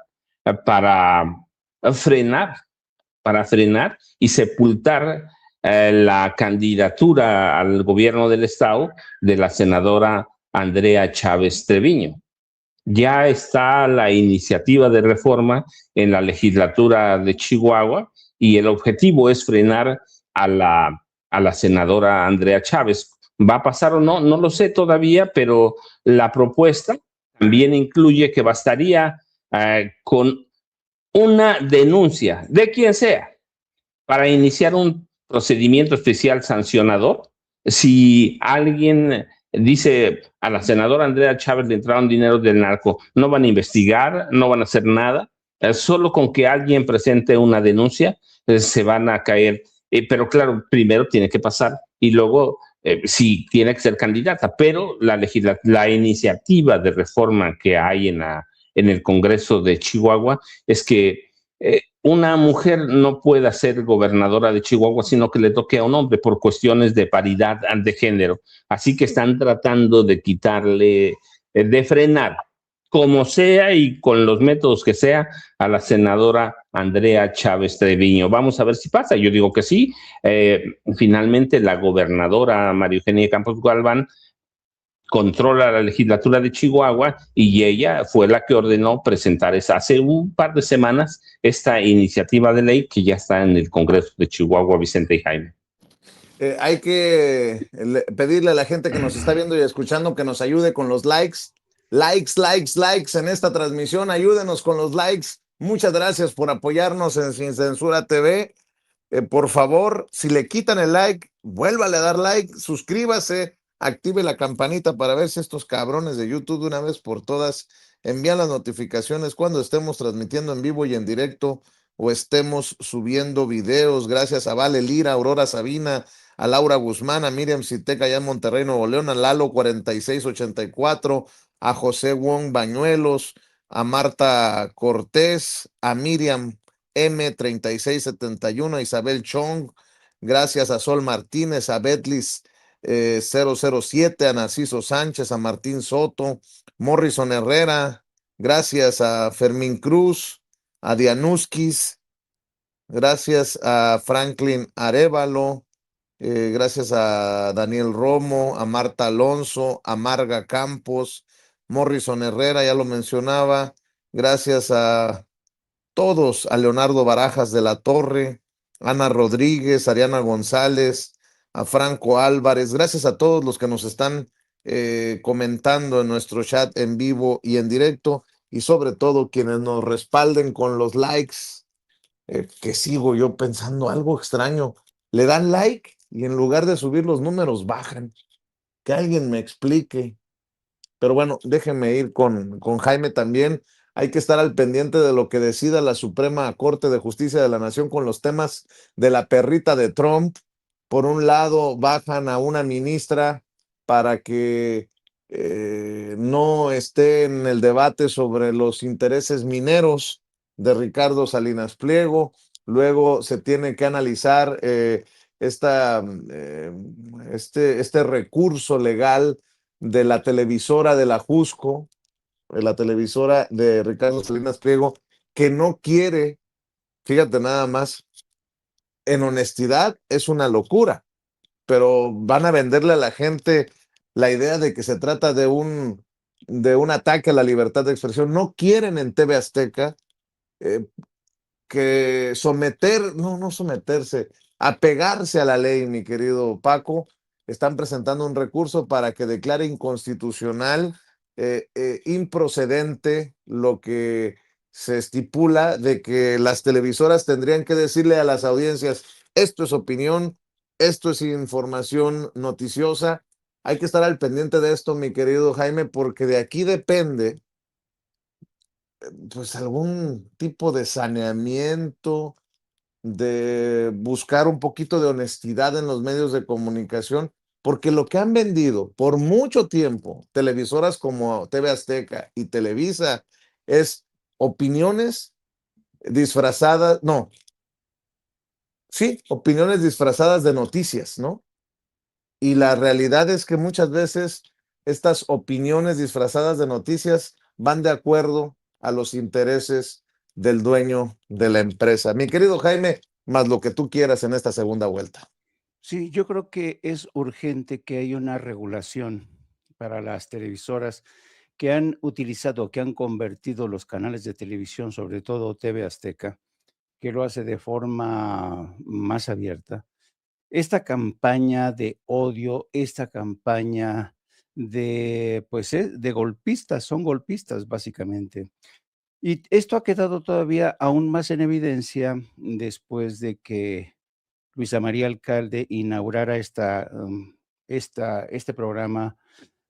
para frenar, para frenar y sepultar la candidatura al gobierno del estado de la senadora Andrea Chávez Treviño. Ya está la iniciativa de reforma en la legislatura de Chihuahua y el objetivo es frenar a la senadora Andrea Chávez. ¿Va a pasar o no? No lo sé todavía, pero la propuesta también incluye que bastaría con una denuncia de quien sea para iniciar un procedimiento especial sancionador. Si alguien dice a la senadora Andrea Chávez le entraron dinero del narco, no van a investigar, no van a hacer nada, solo con que alguien presente una denuncia se van a caer. Pero claro, primero tiene que pasar y luego sí tiene que ser candidata, pero la iniciativa de reforma que hay en el Congreso de Chihuahua es que una mujer no pueda ser gobernadora de Chihuahua, sino que le toque a un hombre por cuestiones de paridad de género. Así que están tratando de quitarle, de frenar, como sea y con los métodos que sea, a la senadora Andrea Chávez Treviño. Vamos a ver si pasa. Yo digo que sí. Finalmente, la gobernadora María Eugenia Campos Galván controla la legislatura de Chihuahua y ella fue la que ordenó presentar hace un par de semanas esta iniciativa de ley que ya está en el Congreso de Chihuahua, Vicente y Jaime. Hay que pedirle a la gente que nos está viendo y escuchando que nos ayude con los likes. Likes en esta transmisión. Ayúdenos con los likes. Muchas gracias por apoyarnos en Sin Censura TV. Por favor, si le quitan el like, vuélvale a dar like, suscríbase, active la campanita para ver si estos cabrones de YouTube de una vez por todas envían las notificaciones cuando estemos transmitiendo en vivo y en directo o estemos subiendo videos. Gracias a Vale Lira, a Aurora Sabina, a Laura Guzmán, a Miriam Citeca allá en Monterrey, Nuevo León, a Lalo 4684, a José Wong Bañuelos, a Marta Cortés, a Miriam M3671, a Isabel Chong, gracias a Sol Martínez, a Betlis 007, a Narciso Sánchez, a Martín Soto, Morrison Herrera, gracias a Fermín Cruz, a Dianuskis, gracias a Franklin Arevalo, gracias a Daniel Romo, a Marta Alonso, a Marga Campos, Morrison Herrera, ya lo mencionaba, gracias a todos, a Leonardo Barajas de la Torre, Ana Rodríguez, Ariana González, a Franco Álvarez, gracias a todos los que nos están comentando en nuestro chat en vivo y en directo, y sobre todo quienes nos respalden con los likes, que sigo yo pensando algo extraño, le dan like y en lugar de subir los números bajan, que alguien me explique. Pero bueno, déjenme ir con Jaime también. Hay que estar al pendiente de lo que decida la Suprema Corte de Justicia de la Nación con los temas de la perrita de Trump. Por un lado, bajan a una ministra para que no esté en el debate sobre los intereses mineros de Ricardo Salinas Pliego. Luego se tiene que analizar este recurso legal de la televisora de la Jusco, la televisora de Ricardo Salinas Pliego, que no quiere, fíjate nada más, en honestidad es una locura, pero van a venderle a la gente la idea de que se trata de un ataque a la libertad de expresión. No quieren en TV Azteca que no someterse, apegarse a la ley, mi querido Paco. Están presentando un recurso para que declare inconstitucional, improcedente, lo que se estipula de que las televisoras tendrían que decirle a las audiencias, esto es opinión, esto es información noticiosa. Hay que estar al pendiente de esto, mi querido Jaime, porque de aquí depende pues algún tipo de saneamiento, de buscar un poquito de honestidad en los medios de comunicación, porque lo que han vendido por mucho tiempo televisoras como TV Azteca y Televisa es opiniones disfrazadas, no, sí, opiniones disfrazadas de noticias, ¿no? Y la realidad es que muchas veces estas opiniones disfrazadas de noticias van de acuerdo a los intereses del dueño de la empresa. Mi querido Jaime, más lo que tú quieras en esta segunda vuelta. Sí, yo creo que es urgente que haya una regulación para las televisoras que han utilizado, que han convertido los canales de televisión, sobre todo TV Azteca, que lo hace de forma más abierta. Esta campaña de odio, esta campaña de, pues, de golpistas, son golpistas básicamente. Y esto ha quedado todavía aún más en evidencia después de que Luisa María Alcalde inaugurara este programa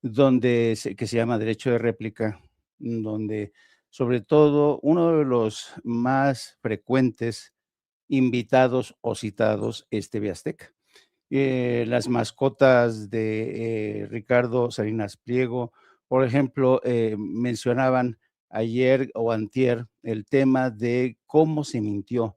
que se llama Derecho de Réplica, donde sobre todo uno de los más frecuentes invitados o citados es TV Azteca. Las mascotas de Ricardo Salinas Pliego, por ejemplo, mencionaban ayer o antier el tema de cómo se mintió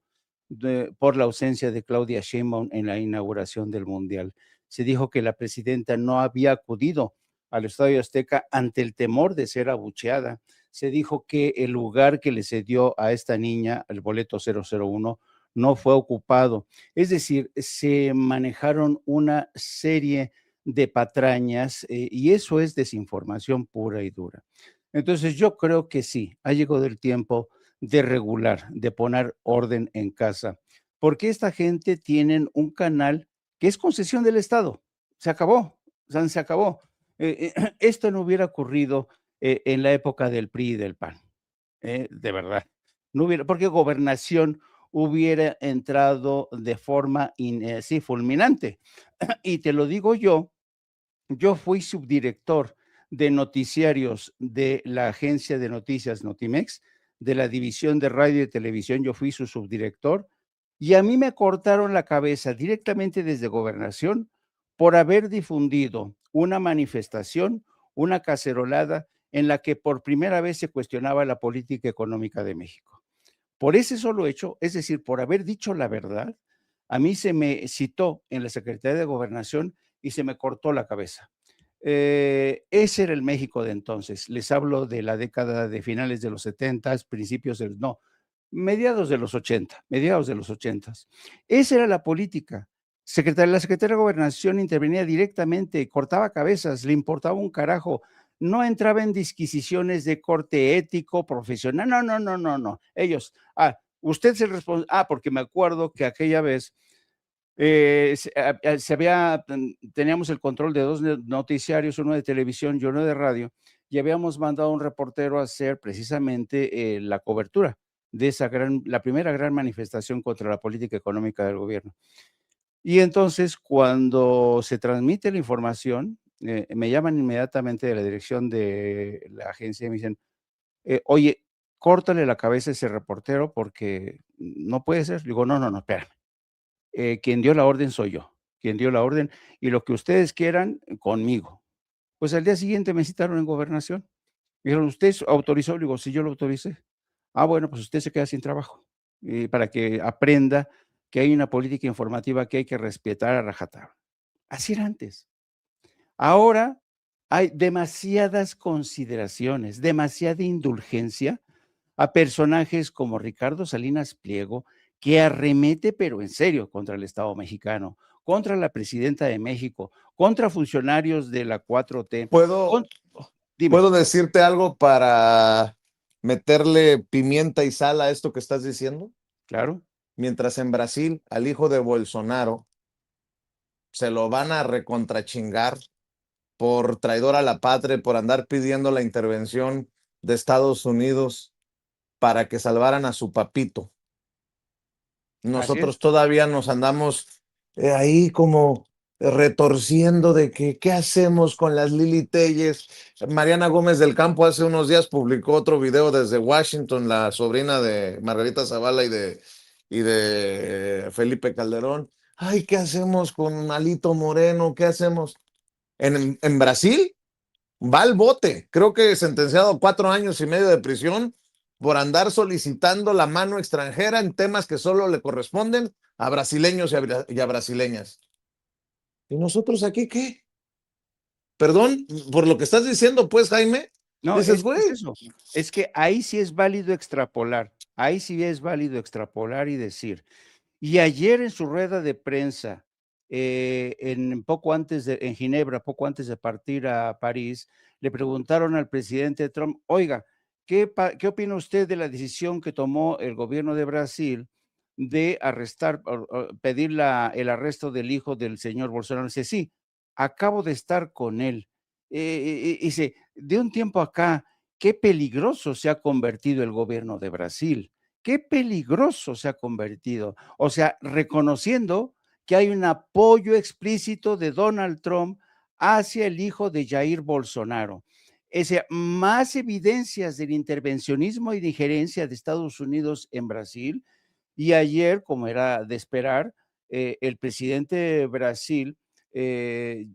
por la ausencia de Claudia Sheinbaum en la inauguración del Mundial. Se dijo que la presidenta no había acudido al Estadio Azteca ante el temor de ser abucheada. Se dijo que el lugar que le cedió a esta niña, el boleto 001, no fue ocupado. Es decir, se manejaron una serie de patrañas y eso es desinformación pura y dura. Entonces yo creo que sí, ha llegado el tiempo de regular, de poner orden en casa, porque esta gente tienen un canal que es concesión del Estado. Se acabó, se acabó. Esto no hubiera ocurrido en la época del PRI y del PAN, de verdad. No hubiera, porque Gobernación hubiera entrado de forma sí, fulminante. Y te lo digo yo fui subdirector de noticiarios de la agencia de noticias Notimex, de la división de radio y televisión, yo fui su subdirector, y a mí me cortaron la cabeza directamente desde Gobernación por haber difundido una manifestación, una cacerolada en la que por primera vez se cuestionaba la política económica de México. Por ese solo hecho, es decir, por haber dicho la verdad, a mí se me citó en la Secretaría de Gobernación y se me cortó la cabeza. Ese era el México de entonces. Les hablo de la década de finales de los 70, principios de, no, mediados de los 80, mediados de los 80. Esa era la política. La Secretaría de Gobernación intervenía directamente, cortaba cabezas, le importaba un carajo, no entraba en disquisiciones de corte ético, profesional, no. Ellos, usted es el responsable, porque me acuerdo que aquella vez teníamos el control de dos noticiarios, uno de televisión y uno de radio, y habíamos mandado a un reportero a hacer precisamente la cobertura de la primera gran manifestación contra la política económica del gobierno. Y entonces, cuando se transmite la información, me llaman inmediatamente de la dirección de la agencia y me dicen, oye, córtale la cabeza a ese reportero porque no puede ser. Digo, no, espérame. Quien dio la orden soy yo, quien dio la orden y lo que ustedes quieran conmigo. Pues al día siguiente me citaron en Gobernación. Me dijeron, ¿usted autorizó? Le digo, sí, yo lo autoricé. Bueno, pues usted se queda sin trabajo. Para que aprenda que hay una política informativa que hay que respetar a rajatabla. Así era antes. Ahora hay demasiadas consideraciones, demasiada indulgencia a personajes como Ricardo Salinas Pliego, que arremete, pero en serio, contra el Estado mexicano, contra la presidenta de México, contra funcionarios de la 4T. ¿Puedo, Dime. ¿Puedo decirte algo para meterle pimienta y sal a esto que estás diciendo? Claro. Mientras en Brasil al hijo de Bolsonaro se lo van a recontrachingar por traidor a la patria, por andar pidiendo la intervención de Estados Unidos para que salvaran a su papito. Nosotros todavía nos andamos ahí como retorciendo de que qué hacemos con las Lili Telles. Mariana Gómez del Campo hace unos días publicó otro video desde Washington, la sobrina de Margarita Zavala y de Felipe Calderón. Ay, ¿qué hacemos con Alito Moreno? ¿Qué hacemos? En Brasil va al bote, creo que sentenciado a 4 años y medio de prisión por andar solicitando la mano extranjera en temas que solo le corresponden a brasileños y a brasileñas. ¿Y nosotros aquí qué? Perdón, por lo que estás diciendo, pues, Jaime. No, dices, es eso. Es que ahí sí es válido extrapolar. Ahí sí es válido extrapolar y decir. Y ayer en su rueda de prensa, en Ginebra, poco antes de partir a París, le preguntaron al presidente Trump, oiga, ¿qué opina usted de la decisión que tomó el gobierno de Brasil de pedir el arresto del hijo del señor Bolsonaro? Dice, sí, acabo de estar con él. Dice, de un tiempo acá, qué peligroso se ha convertido el gobierno de Brasil. Qué peligroso se ha convertido. O sea, reconociendo que hay un apoyo explícito de Donald Trump hacia el hijo de Jair Bolsonaro. Es decir, más evidencias del intervencionismo y de injerencia de Estados Unidos en Brasil. Y ayer, como era de esperar, el presidente de Brasil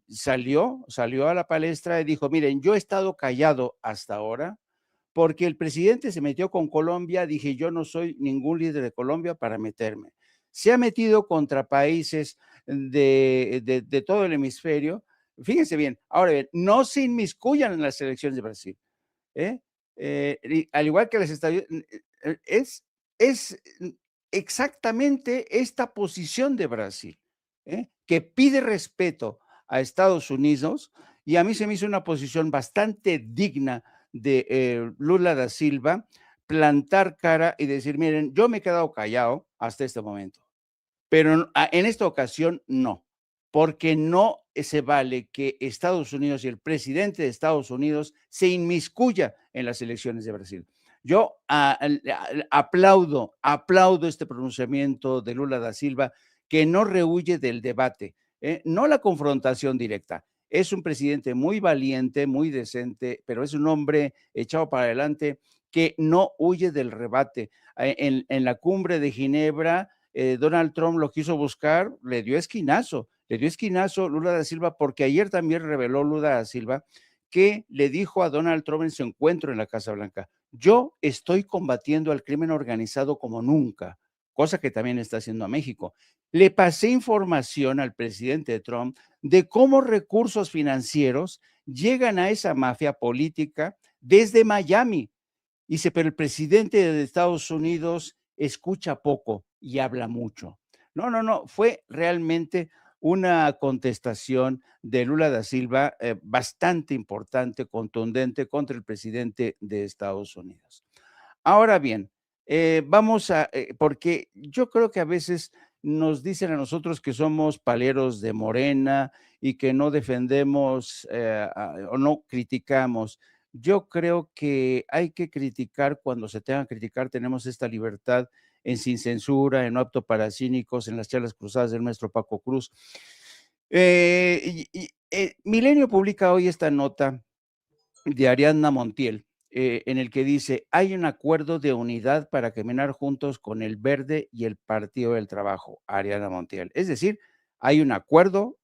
salió a la palestra y dijo, miren, yo he estado callado hasta ahora, porque el presidente se metió con Colombia, dije, yo no soy ningún líder de Colombia para meterme. Se ha metido contra países de todo el hemisferio. Fíjense bien, ahora bien, no se inmiscuyan en las elecciones de Brasil. Al igual que las estadísticas, es exactamente esta posición de Brasil, que pide respeto a Estados Unidos, y a mí se me hizo una posición bastante digna de Lula da Silva, plantar cara y decir, miren, yo me he quedado callado hasta este momento, pero en esta ocasión no, porque no se vale que Estados Unidos y el presidente de Estados Unidos se inmiscuya en las elecciones de Brasil. Yo aplaudo este pronunciamiento de Lula da Silva, que no rehúye del debate, no la confrontación directa. Es un presidente muy valiente, muy decente, pero es un hombre echado para adelante que no huye del rebate. En la cumbre de Ginebra, Donald Trump lo quiso buscar, le dio esquinazo Lula da Silva, porque ayer también reveló Lula da Silva que le dijo a Donald Trump en su encuentro en la Casa Blanca, yo estoy combatiendo al crimen organizado como nunca, cosa que también está haciendo a México. Le pasé información al presidente Trump de cómo recursos financieros llegan a esa mafia política desde Miami. Dice, pero el presidente de Estados Unidos escucha poco y habla mucho. No, fue realmente una contestación de Lula da Silva bastante importante, contundente contra el presidente de Estados Unidos. Ahora bien, porque yo creo que a veces nos dicen a nosotros que somos paleros de Morena y que no defendemos o no criticamos. Yo creo que hay que criticar cuando se tenga que criticar, tenemos esta libertad en Sin Censura, en No Apto para Cínicos, en las charlas cruzadas del maestro Paco Cruz. Milenio publica hoy esta nota de Ariadna Montiel, en el que dice, hay un acuerdo de unidad para caminar juntos con el Verde y el Partido del Trabajo, Ariadna Montiel. Es decir, hay un acuerdo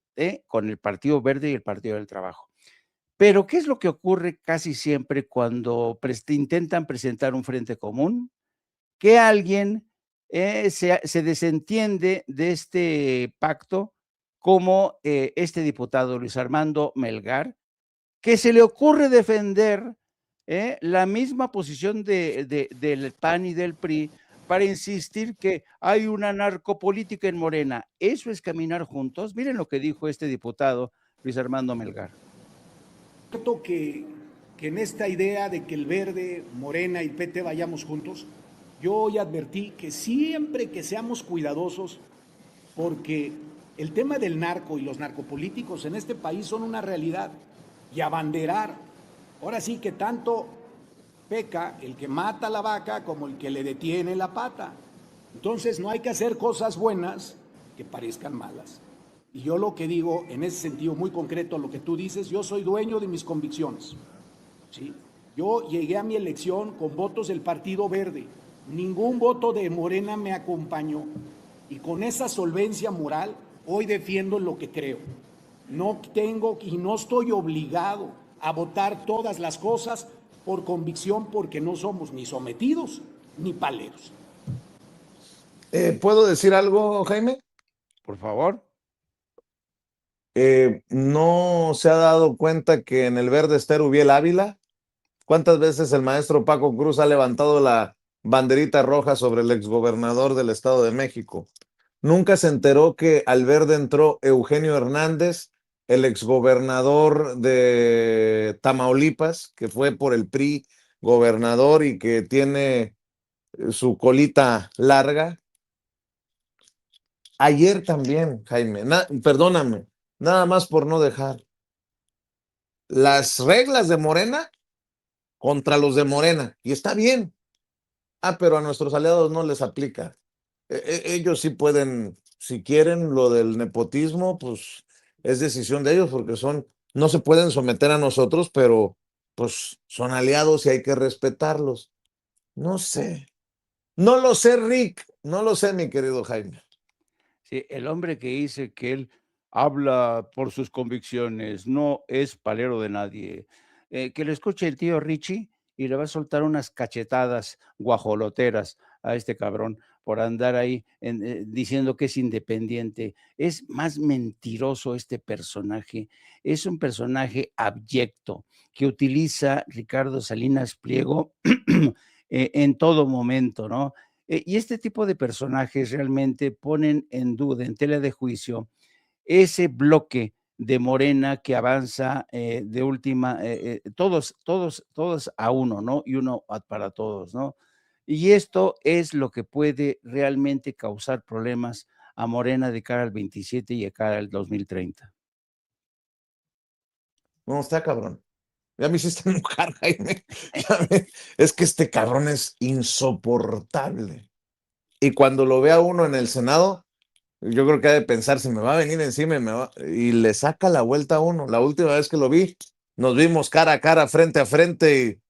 con el Partido Verde y el Partido del Trabajo. Pero, ¿qué es lo que ocurre casi siempre cuando intentan presentar un frente común? Que alguien se desentiende de este pacto, como este diputado Luis Armando Melgar, que se le ocurre defender la misma posición del PAN y del PRI para insistir que hay una narcopolítica en Morena. ¿Eso es caminar juntos? Miren lo que dijo este diputado Luis Armando Melgar. Que en esta idea de que el Verde, Morena y PT vayamos juntos, yo hoy advertí que siempre que seamos cuidadosos, porque el tema del narco y los narcopolíticos en este país son una realidad, y abanderar, ahora sí que tanto peca el que mata la vaca como el que le detiene la pata. Entonces no hay que hacer cosas buenas que parezcan malas. Y yo lo que digo, en ese sentido muy concreto, lo que tú dices, yo soy dueño de mis convicciones. ¿Sí? Yo llegué a mi elección con votos del Partido Verde. Ningún voto de Morena me acompañó. Y con esa solvencia moral, hoy defiendo lo que creo. No tengo y no estoy obligado a votar todas las cosas por convicción, porque no somos ni sometidos ni paleros. ¿Puedo decir algo, Jaime? Por favor. ¿No se ha dado cuenta que en el Verde está Erubiel Ávila? ¿Cuántas veces el maestro Paco Cruz ha levantado la banderita roja sobre el exgobernador del Estado de México? Nunca se enteró que al Verde entró Eugenio Hernández, el exgobernador de Tamaulipas, que fue por el PRI gobernador y que tiene su colita larga. Ayer también, Jaime, perdóname, nada más por no dejar. Las reglas de Morena contra los de Morena, y está bien. Pero a nuestros aliados no les aplica. Ellos sí pueden, si quieren, lo del nepotismo, pues es decisión de ellos, porque no se pueden someter a nosotros, pero pues son aliados y hay que respetarlos. No sé. No lo sé, Rick. No lo sé, mi querido Jaime. Sí, el hombre que dice que él habla por sus convicciones, no es palero de nadie. Que le escuche el tío Richie y le va a soltar unas cachetadas guajoloteras a este cabrón por andar ahí diciendo que es independiente. Es más mentiroso este personaje. Es un personaje abyecto que utiliza Ricardo Salinas Pliego en todo momento, ¿no? Y este tipo de personajes realmente ponen en duda, en tela de juicio, ese bloque de Morena que avanza de última, todos a uno, ¿no? Y uno para todos, ¿no? Y esto es lo que puede realmente causar problemas a Morena de cara al 27 y de cara al 2030. No, está cabrón. Ya me hiciste enojar, Jaime. Es que este cabrón es insoportable. Y cuando lo vea uno en el Senado, yo creo que ha de pensar, si me va a venir encima y le saca la vuelta a uno. La última vez que lo vi, nos vimos cara a cara, frente a frente,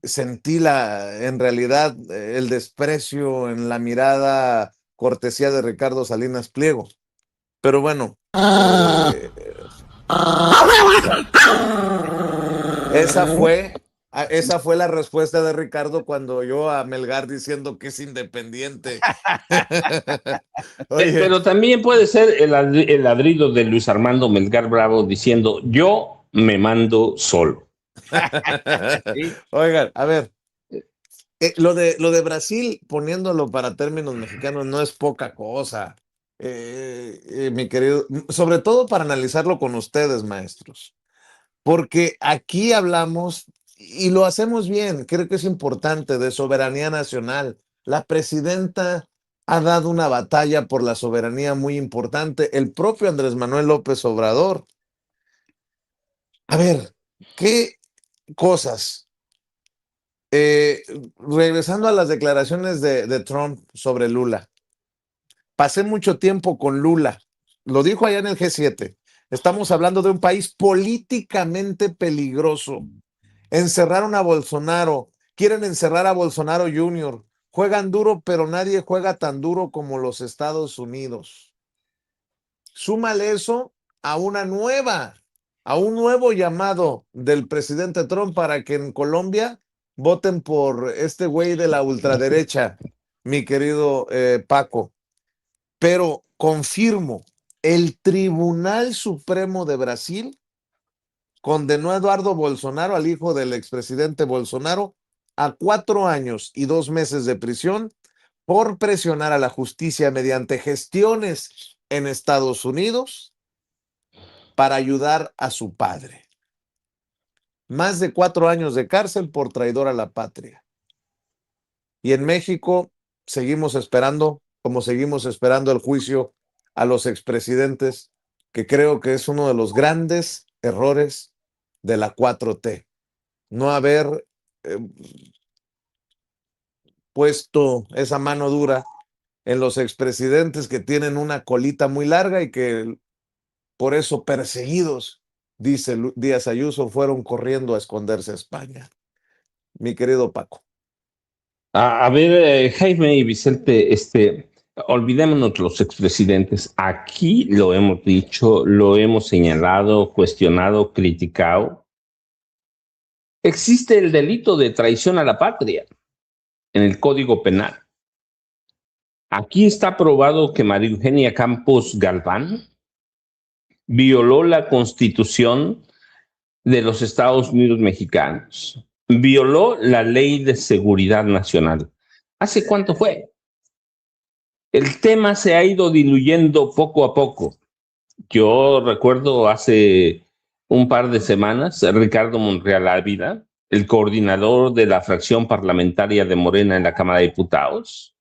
y sentí en realidad el desprecio en la mirada, cortesía de Ricardo Salinas Pliego. Pero bueno, esa fue la respuesta de Ricardo cuando oyó a Melgar diciendo que es independiente. Oye. Pero también puede ser el ladrido de Luis Armando Melgar Bravo diciendo: yo me mando solo. ¿Sí? Oigan, a ver, lo de Brasil, poniéndolo para términos mexicanos, no es poca cosa, mi querido, sobre todo para analizarlo con ustedes, maestros, porque aquí hablamos y lo hacemos bien, creo que es importante, de soberanía nacional. La presidenta ha dado una batalla por la soberanía muy importante, el propio Andrés Manuel López Obrador. A ver, ¿qué cosas? Regresando a las declaraciones de Trump sobre Lula, pasé mucho tiempo con Lula, lo dijo allá en el G7, estamos hablando de un país políticamente peligroso. Encerraron a Bolsonaro, quieren encerrar a Bolsonaro Jr., juegan duro, pero nadie juega tan duro como los Estados Unidos. Súmale eso a un nuevo llamado del presidente Trump para que en Colombia voten por este güey de la ultraderecha, mi querido Paco. Pero confirmo, el Tribunal Supremo de Brasil condenó a Eduardo Bolsonaro, al hijo del expresidente Bolsonaro, a 4 años y 2 meses de prisión por presionar a la justicia mediante gestiones en Estados Unidos para ayudar a su padre. Más de 4 años de cárcel por traidor a la patria. Y en México seguimos esperando, como seguimos esperando el juicio a los expresidentes, que creo que es uno de los grandes errores de la 4T. No haber puesto esa mano dura en los expresidentes que tienen una colita muy larga y que por eso perseguidos, dice Díaz Ayuso, fueron corriendo a esconderse a España. Mi querido Paco. A ver, Jaime y Vicente, olvidémonos los expresidentes. Aquí lo hemos dicho, lo hemos señalado, cuestionado, criticado. Existe el delito de traición a la patria en el Código Penal. Aquí está probado que María Eugenia Campos Galván violó la Constitución de los Estados Unidos mexicanos, violó la Ley de Seguridad Nacional. ¿Hace cuánto fue? El tema se ha ido diluyendo poco a poco. Yo recuerdo hace un par de semanas, Ricardo Monreal Ávila, el coordinador de la fracción parlamentaria de Morena en la Cámara de Diputados,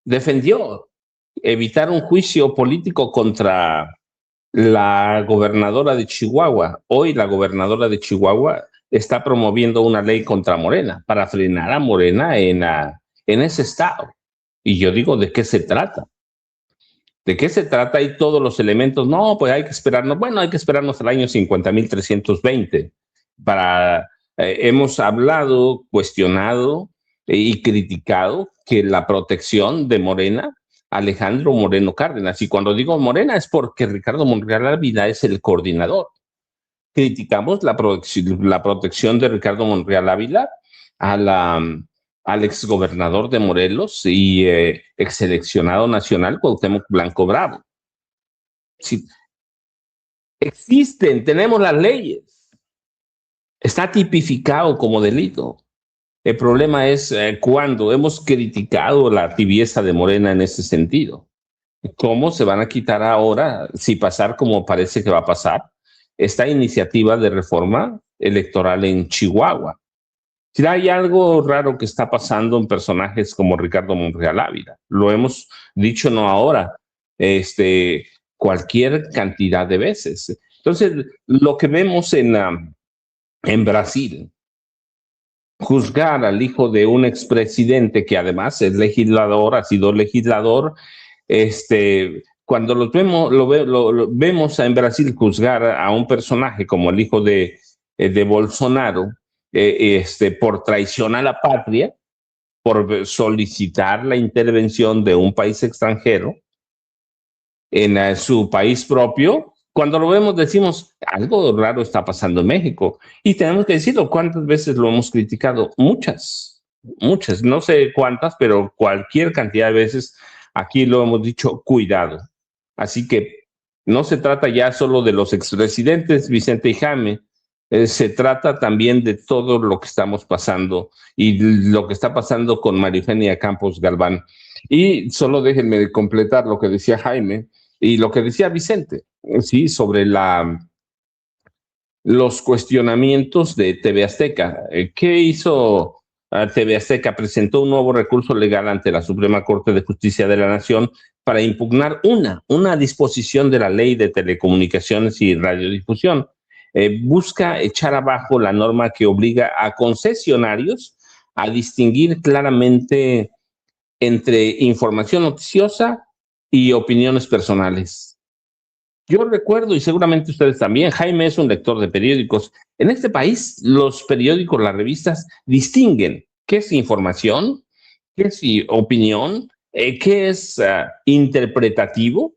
defendió evitar un juicio político contra la gobernadora de Chihuahua. Hoy la gobernadora de Chihuahua está promoviendo una ley contra Morena para frenar a Morena en ese estado. Y yo digo, ¿de qué se trata? ¿De qué se trata? Hay todos los elementos. No, pues hay que esperarnos. Bueno, hay que esperarnos al año 50.320 para... hemos hablado, cuestionado y criticado que la protección de Morena, Alejandro Moreno Cárdenas, y cuando digo Morena es porque Ricardo Monreal Ávila es el coordinador. Criticamos la protección de Ricardo Monreal Ávila al exgobernador de Morelos y exseleccionado nacional Cuauhtémoc Blanco Bravo. Sí. Existen, tenemos las leyes. Está tipificado como delito. El problema es cuando hemos criticado la tibieza de Morena en ese sentido. ¿Cómo se van a quitar ahora, si pasar como parece que va a pasar, esta iniciativa de reforma electoral en Chihuahua? Si hay algo raro que está pasando en personajes como Ricardo Monreal Ávila. Lo hemos dicho no ahora, cualquier cantidad de veces. Entonces, lo que vemos en Brasil, juzgar al hijo de un expresidente que además es legislador, ha sido legislador, cuando lo vemos en Brasil juzgar a un personaje como el hijo de Bolsonaro, por traición a la patria, por solicitar la intervención de un país extranjero en su país propio. Cuando lo vemos decimos, algo raro está pasando en México. Y tenemos que decirlo, ¿cuántas veces lo hemos criticado? Muchas, no sé cuántas, pero cualquier cantidad de veces aquí lo hemos dicho, cuidado. Así que no se trata ya solo de los expresidentes, Vicente y Jaime, se trata también de todo lo que estamos pasando y lo que está pasando con María Eugenia Campos Galván. Y solo déjenme completar lo que decía Jaime y lo que decía Vicente, sí, sobre los cuestionamientos de TV Azteca. ¿Qué hizo TV Azteca? Presentó un nuevo recurso legal ante la Suprema Corte de Justicia de la Nación para impugnar una disposición de la Ley de Telecomunicaciones y Radiodifusión. Busca echar abajo la norma que obliga a concesionarios a distinguir claramente entre información noticiosa y opiniones personales. Yo recuerdo, y seguramente ustedes también, Jaime es un lector de periódicos. En este país, los periódicos, las revistas, distinguen qué es información, qué es opinión, qué es interpretativo.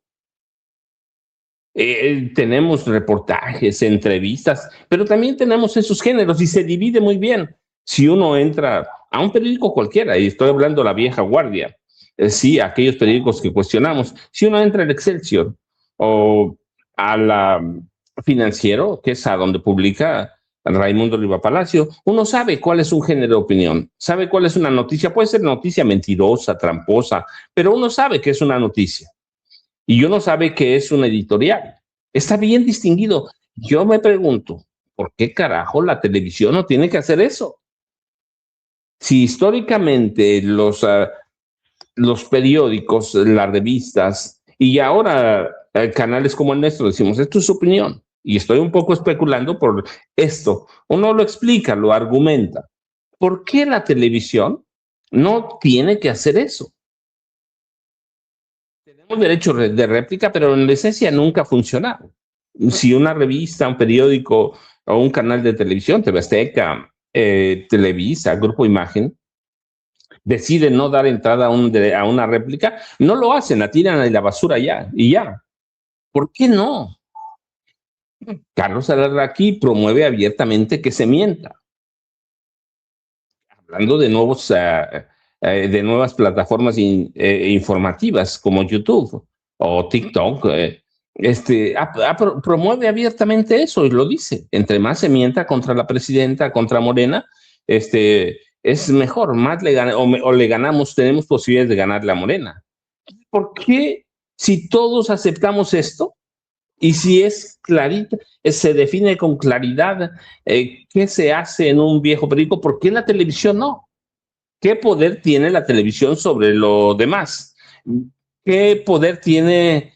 Tenemos reportajes, entrevistas, pero también tenemos esos géneros y se divide muy bien. Si uno entra a un periódico cualquiera, y estoy hablando de la vieja guardia, sí, aquellos periódicos que cuestionamos, si uno entra al Excelsior o a la Financiero, que es a donde publica Raimundo Riva Palacio, uno sabe cuál es un género de opinión, sabe cuál es una noticia, puede ser noticia mentirosa, tramposa, pero uno sabe que es una noticia y uno sabe que es un editorial. Está bien distinguido. Yo me pregunto, ¿por qué carajo la televisión no tiene que hacer eso? Si históricamente los periódicos, las revistas y ahora canales como el nuestro decimos, esto es su opinión. Y estoy un poco especulando por esto. Uno lo explica, lo argumenta. ¿Por qué la televisión no tiene que hacer eso? Tenemos derecho de réplica, pero en la esencia nunca ha funcionado. Si una revista, un periódico o un canal de televisión, TV Azteca, Televisa, Grupo Imagen, decide no dar entrada a una réplica, no lo hacen, la tiran a la basura ya y ya. ¿Por qué no? Carlos Alarraqui promueve abiertamente que se mienta. Hablando de de nuevas plataformas informativas como YouTube o TikTok, promueve abiertamente eso y lo dice. Entre más se mienta contra la presidenta, contra Morena, es mejor, más le ganamos, tenemos posibilidades de ganar la Morena. ¿Por qué si todos aceptamos esto? Y si es clarita, se define con claridad qué se hace en un viejo periódico, ¿por qué la televisión no? ¿Qué poder tiene la televisión sobre lo demás? ¿Qué poder tiene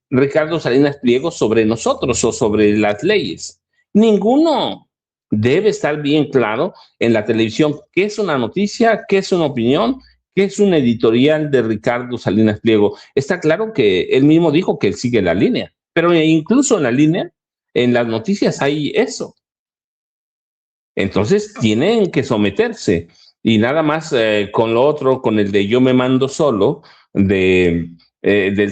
Ricardo Salinas Pliego sobre nosotros o sobre las leyes? Ninguno. Debe estar bien claro en la televisión qué es una noticia, qué es una opinión, qué es un editorial de Ricardo Salinas Pliego. Está claro que él mismo dijo que él sigue la línea, pero incluso en la línea, en las noticias hay eso. Entonces tienen que someterse y nada más con lo otro, con el de yo me mando solo del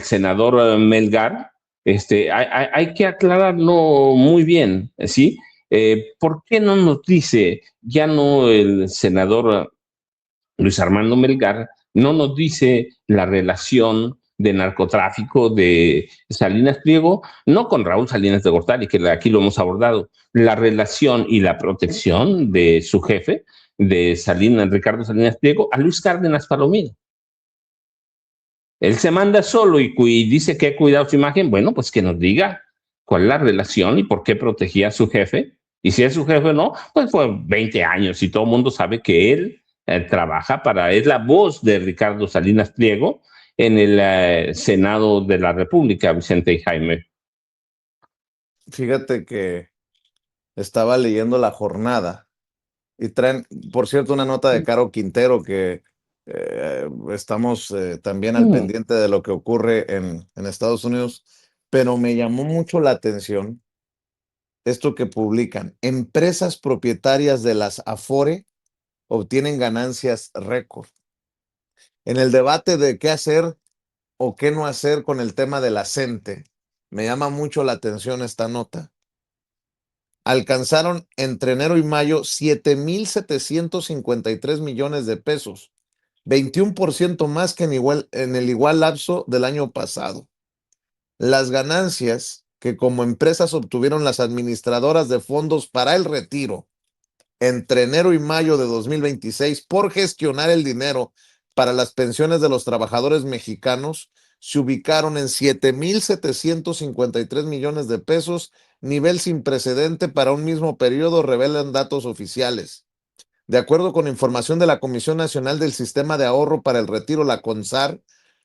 senador Melgar, hay que aclararlo muy bien, ¿sí? ¿Por qué no nos dice, ya no el senador Luis Armando Melgar, no nos dice la relación de narcotráfico de Salinas Pliego, no con Raúl Salinas de Gortari, que aquí lo hemos abordado, la relación y la protección de su jefe, de Ricardo Salinas Pliego, a Luis Cárdenas Palomino? Él se manda solo y dice que ha cuidado su imagen. Bueno, pues que nos diga cuál es la relación y por qué protegía a su jefe. Y si es su jefe o no, pues fue 20 años y todo el mundo sabe que él trabaja es la voz de Ricardo Salinas Pliego en el Senado de la República, Vicente y Jaime. Fíjate que estaba leyendo La Jornada y traen, por cierto, una nota de Caro Quintero que estamos también al pendiente de lo que ocurre en Estados Unidos, pero me llamó mucho la atención esto que publican. Empresas propietarias de las Afore obtienen ganancias récord. En el debate de qué hacer o qué no hacer con el tema de la CENTE, me llama mucho la atención esta nota. Alcanzaron entre enero y mayo 7,753 millones de pesos, 21% más que en el igual lapso del año pasado. Las ganancias que como empresas obtuvieron las administradoras de fondos para el retiro entre enero y mayo de 2026 por gestionar el dinero para las pensiones de los trabajadores mexicanos se ubicaron en 7,753 millones de pesos, nivel sin precedente para un mismo periodo, revelan datos oficiales. De acuerdo con información de la Comisión Nacional del Sistema de Ahorro para el Retiro, la CONSAR,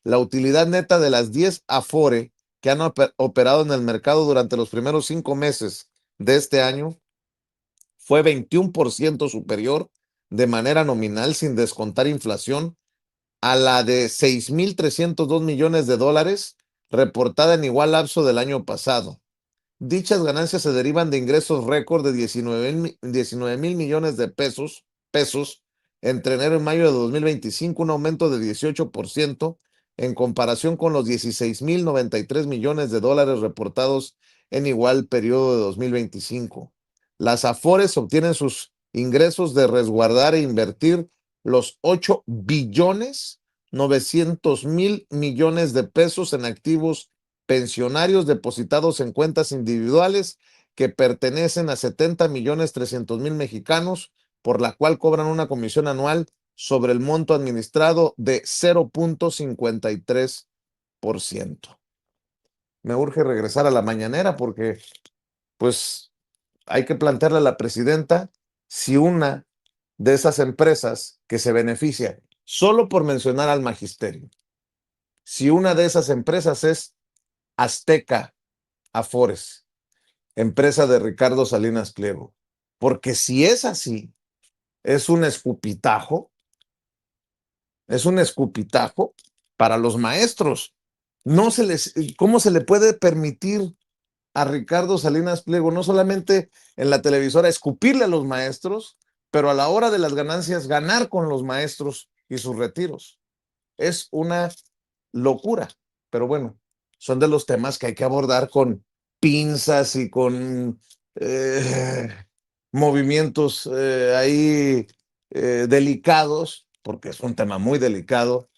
la utilidad neta de las 10 Afore que han operado en el mercado durante los primeros 5 meses de este año fue 21% superior de manera nominal sin descontar inflación a la de 6,302 millones de dólares reportada en igual lapso del año pasado. Dichas ganancias se derivan de ingresos récord de 19,000 millones de pesos entre enero y mayo de 2025, un aumento de 18% en comparación con los 16,093 millones de dólares reportados en igual periodo de 2025. Las Afores obtienen sus ingresos de resguardar e invertir los 8,900,000 millones de pesos en activos pensionarios depositados en cuentas individuales que pertenecen a 70.300.000 mexicanos, por la cual cobran una comisión anual sobre el monto administrado de 0.53%. Me urge regresar a la mañanera porque, pues, hay que plantearle a la presidenta si una de esas empresas que se beneficia, solo por mencionar al magisterio, si una de esas empresas es Azteca Afores, empresa de Ricardo Salinas Pliego. Porque si es así, es un escupitajo para los maestros. No se les, ¿cómo se le puede permitir a Ricardo Salinas Pliego no solamente en la televisora escupirle a los maestros, pero a la hora de las ganancias ganar con los maestros y sus retiros? Es una locura, pero bueno, son de los temas que hay que abordar con pinzas y con movimientos ahí delicados, porque es un tema muy delicado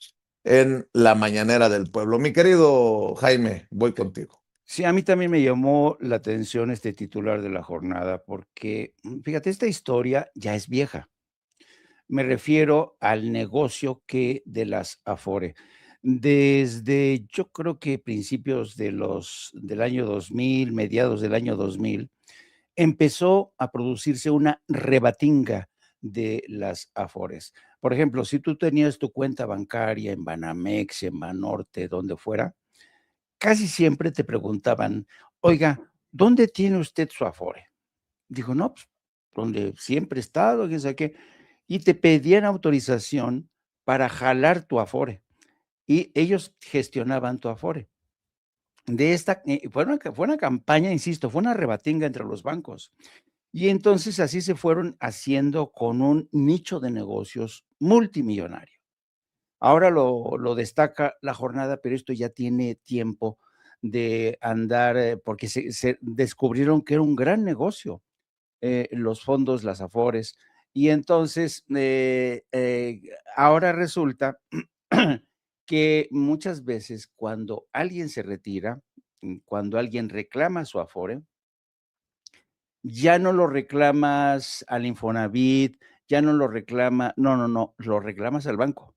en la mañanera del pueblo. Mi querido Jaime, voy contigo. Sí, a mí también me llamó la atención este titular de la jornada, porque, fíjate, esta historia ya es vieja. Me refiero al negocio que de las Afore. Desde yo creo que principios del año 2000, mediados del año 2000, empezó a producirse una rebatinga de las Afores. Por ejemplo, si tú tenías tu cuenta bancaria en Banamex, en Banorte, donde fuera, casi siempre te preguntaban: "Oiga, ¿dónde tiene usted su Afore?". Dijo: "No, pues, donde siempre he estado, quién sabe qué", y te pedían autorización para jalar tu Afore, y ellos gestionaban tu Afore. De esta fue una campaña, insisto, fue una rebatinga entre los bancos. Y entonces así se fueron haciendo con un nicho de negocios multimillonario. Ahora lo destaca la jornada, pero esto ya tiene tiempo de andar, porque se descubrieron que era un gran negocio, los fondos, las Afores. Y entonces, ahora resulta que muchas veces cuando alguien se retira, cuando alguien reclama su Afore, ya no lo reclamas al Infonavit, ya no lo no, lo reclamas al banco.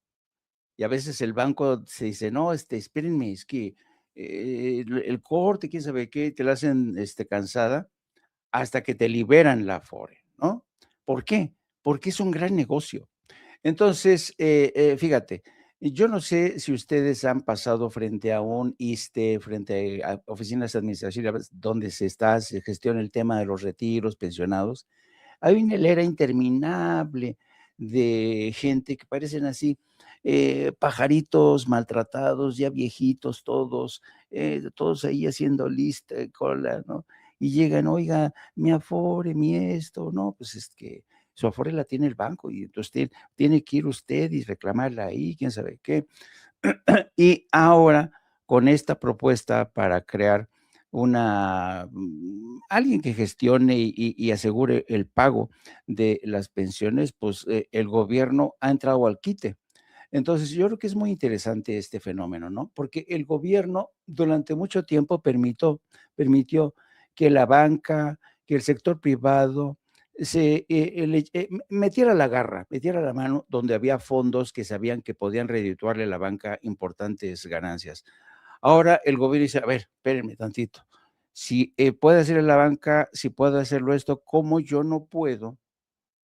Y a veces el banco se dice: "No, espérenme, es que, el corte, quién sabe qué", te la hacen, cansada hasta que te liberan la Afore, ¿no? ¿Por qué? Porque es un gran negocio. Entonces, fíjate, yo no sé si ustedes han pasado frente a un ISSSTE, frente a oficinas administrativas donde se gestiona el tema de los retiros, pensionados. Hay una hilera interminable de gente que parecen así, pajaritos maltratados, ya viejitos todos ahí haciendo lista, cola, ¿no? Y llegan: "Oiga, mi Afore, mi esto", no, pues es que su Afore la tiene el banco y entonces tiene que ir usted y reclamarla ahí, quién sabe qué. Y ahora, con esta propuesta para crear alguien que gestione y asegure el pago de las pensiones, pues, el gobierno ha entrado al quite. Entonces, yo creo que es muy interesante este fenómeno, ¿no? Porque el gobierno durante mucho tiempo permitió que la banca, que el sector privado metiera la garra, metiera la mano donde había fondos que sabían que podían redituarle a la banca importantes ganancias. Ahora el gobierno dice: "A ver, espérenme tantito. Si, puede hacerlo la banca, si puede hacerlo esto, ¿cómo yo no puedo,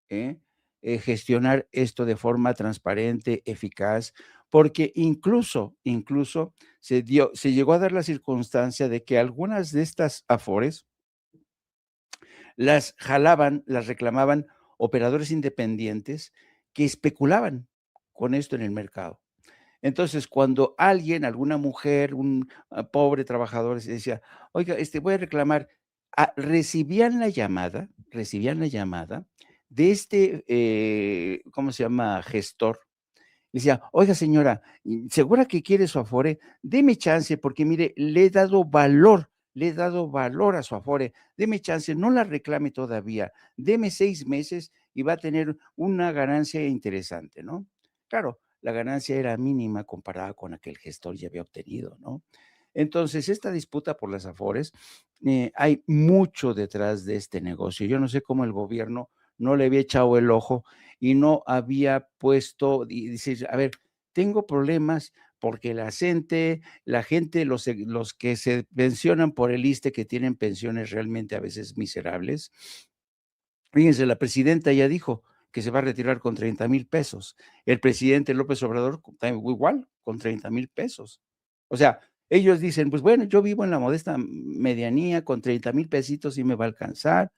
eh, gestionar esto de forma transparente, eficaz?". Porque incluso se llegó a dar la circunstancia de que algunas de estas Afores las jalaban, las reclamaban operadores independientes que especulaban con esto en el mercado. Entonces, cuando alguna mujer, un pobre trabajador, se decía: "Oiga, voy a reclamar", recibían la llamada de ¿cómo se llama?, gestor. Decía: "Oiga, señora, ¿segura que quiere su Afore? Deme chance, porque mire, le he dado valor a su Afore. Deme chance, no la reclame todavía. Deme 6 meses y va a tener una ganancia interesante", ¿no? Claro, la ganancia era mínima comparada con la que el gestor ya había obtenido, ¿no? Entonces, esta disputa por las Afores, hay mucho detrás de este negocio. Yo no sé cómo el gobierno no le había echado el ojo y no había puesto, y dice, a ver, tengo problemas porque la gente, los que se pensionan por el ISSSTE, que tienen pensiones realmente a veces miserables. Fíjense, la presidenta ya dijo que se va a retirar con 30,000 pesos. El presidente López Obrador igual, con 30,000 pesos. O sea, ellos dicen, pues bueno, yo vivo en la modesta medianía, con 30,000 pesitos y me va a alcanzar.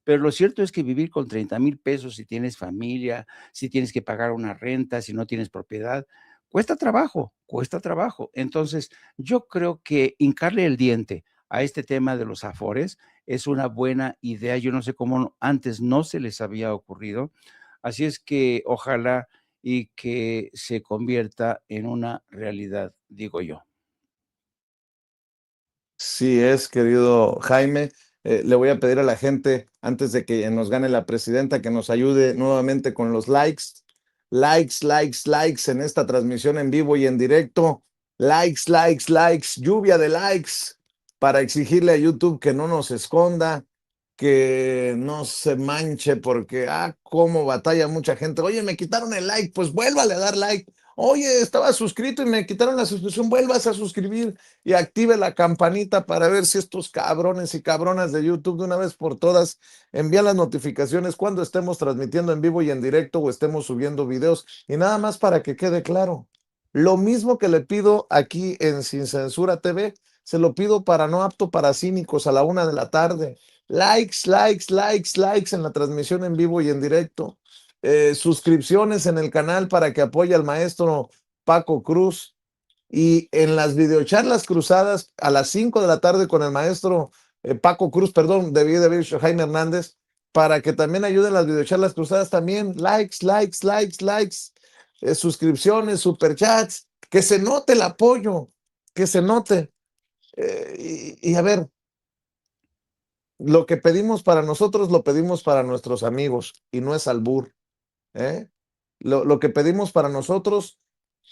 Pero lo cierto es que vivir con 30,000 pesos, si tienes familia, si tienes que pagar una renta, si no tienes propiedad, cuesta trabajo, cuesta trabajo. Entonces, yo creo que hincarle el diente a este tema de los Afores es una buena idea. Yo no sé cómo antes no se les había ocurrido. Así es que ojalá y que se convierta en una realidad, digo yo. Sí es, querido Jaime. Le voy a pedir a la gente, antes de que nos gane la presidenta, que nos ayude nuevamente con los likes. Likes en esta transmisión en vivo y en directo. Likes, lluvia de likes para exigirle a YouTube que no nos esconda, que no se manche, porque, cómo batalla mucha gente. Oye, me quitaron el like, pues vuélvale a dar like. Oye, estaba suscrito y me quitaron la suscripción, vuelvas a suscribir y active la campanita para ver si estos cabrones y cabronas de YouTube de una vez por todas envían las notificaciones cuando estemos transmitiendo en vivo y en directo o estemos subiendo videos. Y nada más para que quede claro, lo mismo que le pido aquí en Sin Censura TV, se lo pido para No Apto para Cínicos a la 1 de la tarde. Likes en la transmisión en vivo y en directo. Suscripciones en el canal para que apoye al maestro Paco Cruz, y en las videocharlas cruzadas a las 5 de la tarde con el maestro Paco Cruz, perdón, debí de haber dicho Jaime Hernández, para que también ayuden las videocharlas cruzadas también. Likes, suscripciones, superchats, que se note el apoyo, que se note. Y a ver, lo que pedimos para nosotros lo pedimos para nuestros amigos y no es albur. Lo que pedimos para nosotros,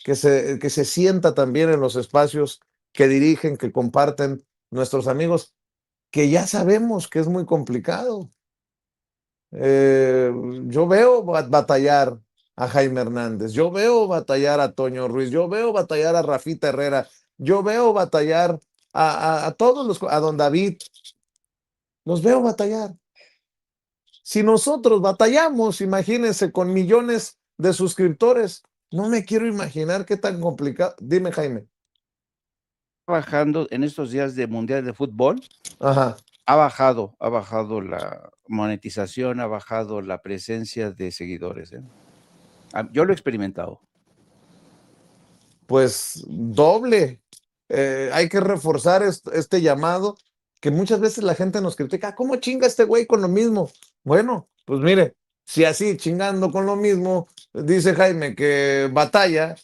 que se sienta también en los espacios que dirigen, que comparten nuestros amigos, que ya sabemos que es muy complicado. Yo veo batallar a Jaime Hernández, yo veo batallar a Toño Ruiz, yo veo batallar a Rafita Herrera, yo veo batallar a todos a don David, los veo batallar. Si nosotros batallamos, imagínense, con millones de suscriptores, no me quiero imaginar qué tan complicado. Dime, Jaime. Bajando en estos días de Mundial de Fútbol, Ajá. ha bajado la monetización, ha bajado la presencia de seguidores. Yo lo he experimentado. Pues doble. Hay que reforzar este llamado, que muchas veces la gente nos critica. ¿Cómo chinga este güey con lo mismo? Bueno, pues mire, si así chingando con lo mismo, dice Jaime que batalla,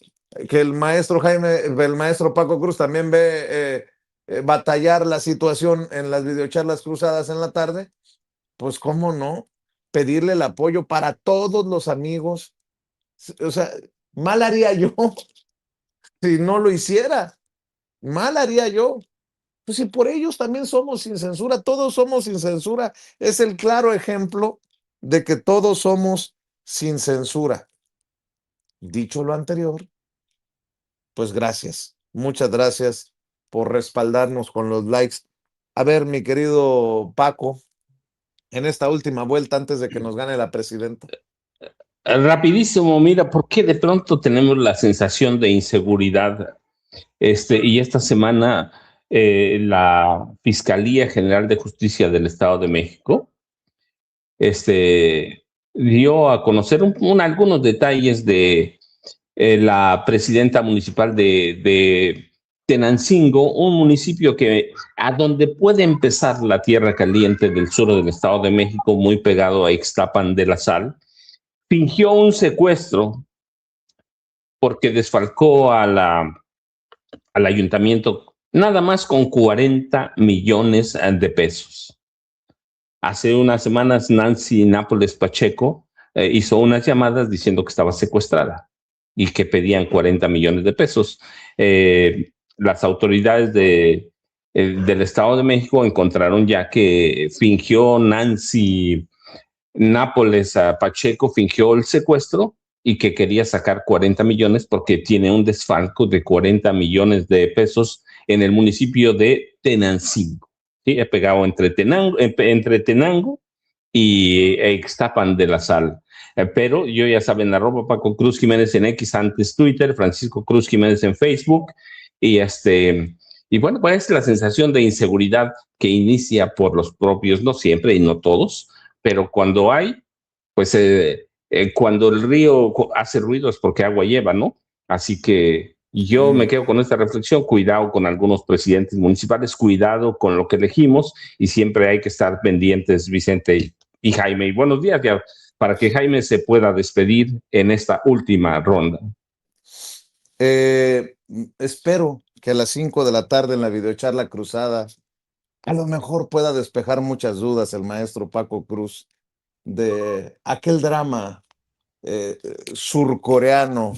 que el maestro Paco Cruz también ve batallar la situación en las videocharlas cruzadas en la tarde, pues cómo no, pedirle el apoyo para todos los amigos. O sea, mal haría yo si no lo hiciera, mal haría yo. Pues si por ellos también somos sin censura, todos somos sin censura, es el claro ejemplo de que todos somos sin censura. Dicho lo anterior, pues gracias, muchas gracias por respaldarnos con los likes. A ver, mi querido Paco, en esta última vuelta antes de que nos gane la presidenta. Rapidísimo, mira, ¿por qué de pronto tenemos la sensación de inseguridad? Y esta semana la Fiscalía General de Justicia del Estado de México dio a conocer algunos detalles de la presidenta municipal de Tenancingo, un municipio a donde puede empezar la tierra caliente del sur del Estado de México, muy pegado a Ixtapan de la Sal. Fingió un secuestro porque desfalcó al ayuntamiento nada más con 40 millones de pesos. Hace unas semanas Nancy Nápoles Pacheco hizo unas llamadas diciendo que estaba secuestrada y que pedían 40 millones de pesos. las autoridades del Estado de México encontraron ya que fingió Nancy Nápoles a Pacheco, fingió el secuestro y que quería sacar 40 millones porque tiene un desfalco de 40 millones de pesos en el municipio de Tenancingo. ¿Sí? He pegado entre Tenango y Ixtapan de la Sal. Pero yo ya saben, @ Paco Cruz Jiménez en X, antes Twitter, Francisco Cruz Jiménez en Facebook. Y bueno, pues es la sensación de inseguridad que inicia por los propios, no siempre y no todos, pero cuando hay, pues cuando el río hace ruido es porque agua lleva, ¿no? Así que yo me quedo con esta reflexión, cuidado con algunos presidentes municipales, cuidado con lo que elegimos y siempre hay que estar pendientes, Vicente y Jaime. Y buenos días ya, para que Jaime se pueda despedir en esta última ronda. Espero que a las 5 de la tarde en la videocharla cruzada a lo mejor pueda despejar muchas dudas el maestro Paco Cruz de aquel drama surcoreano.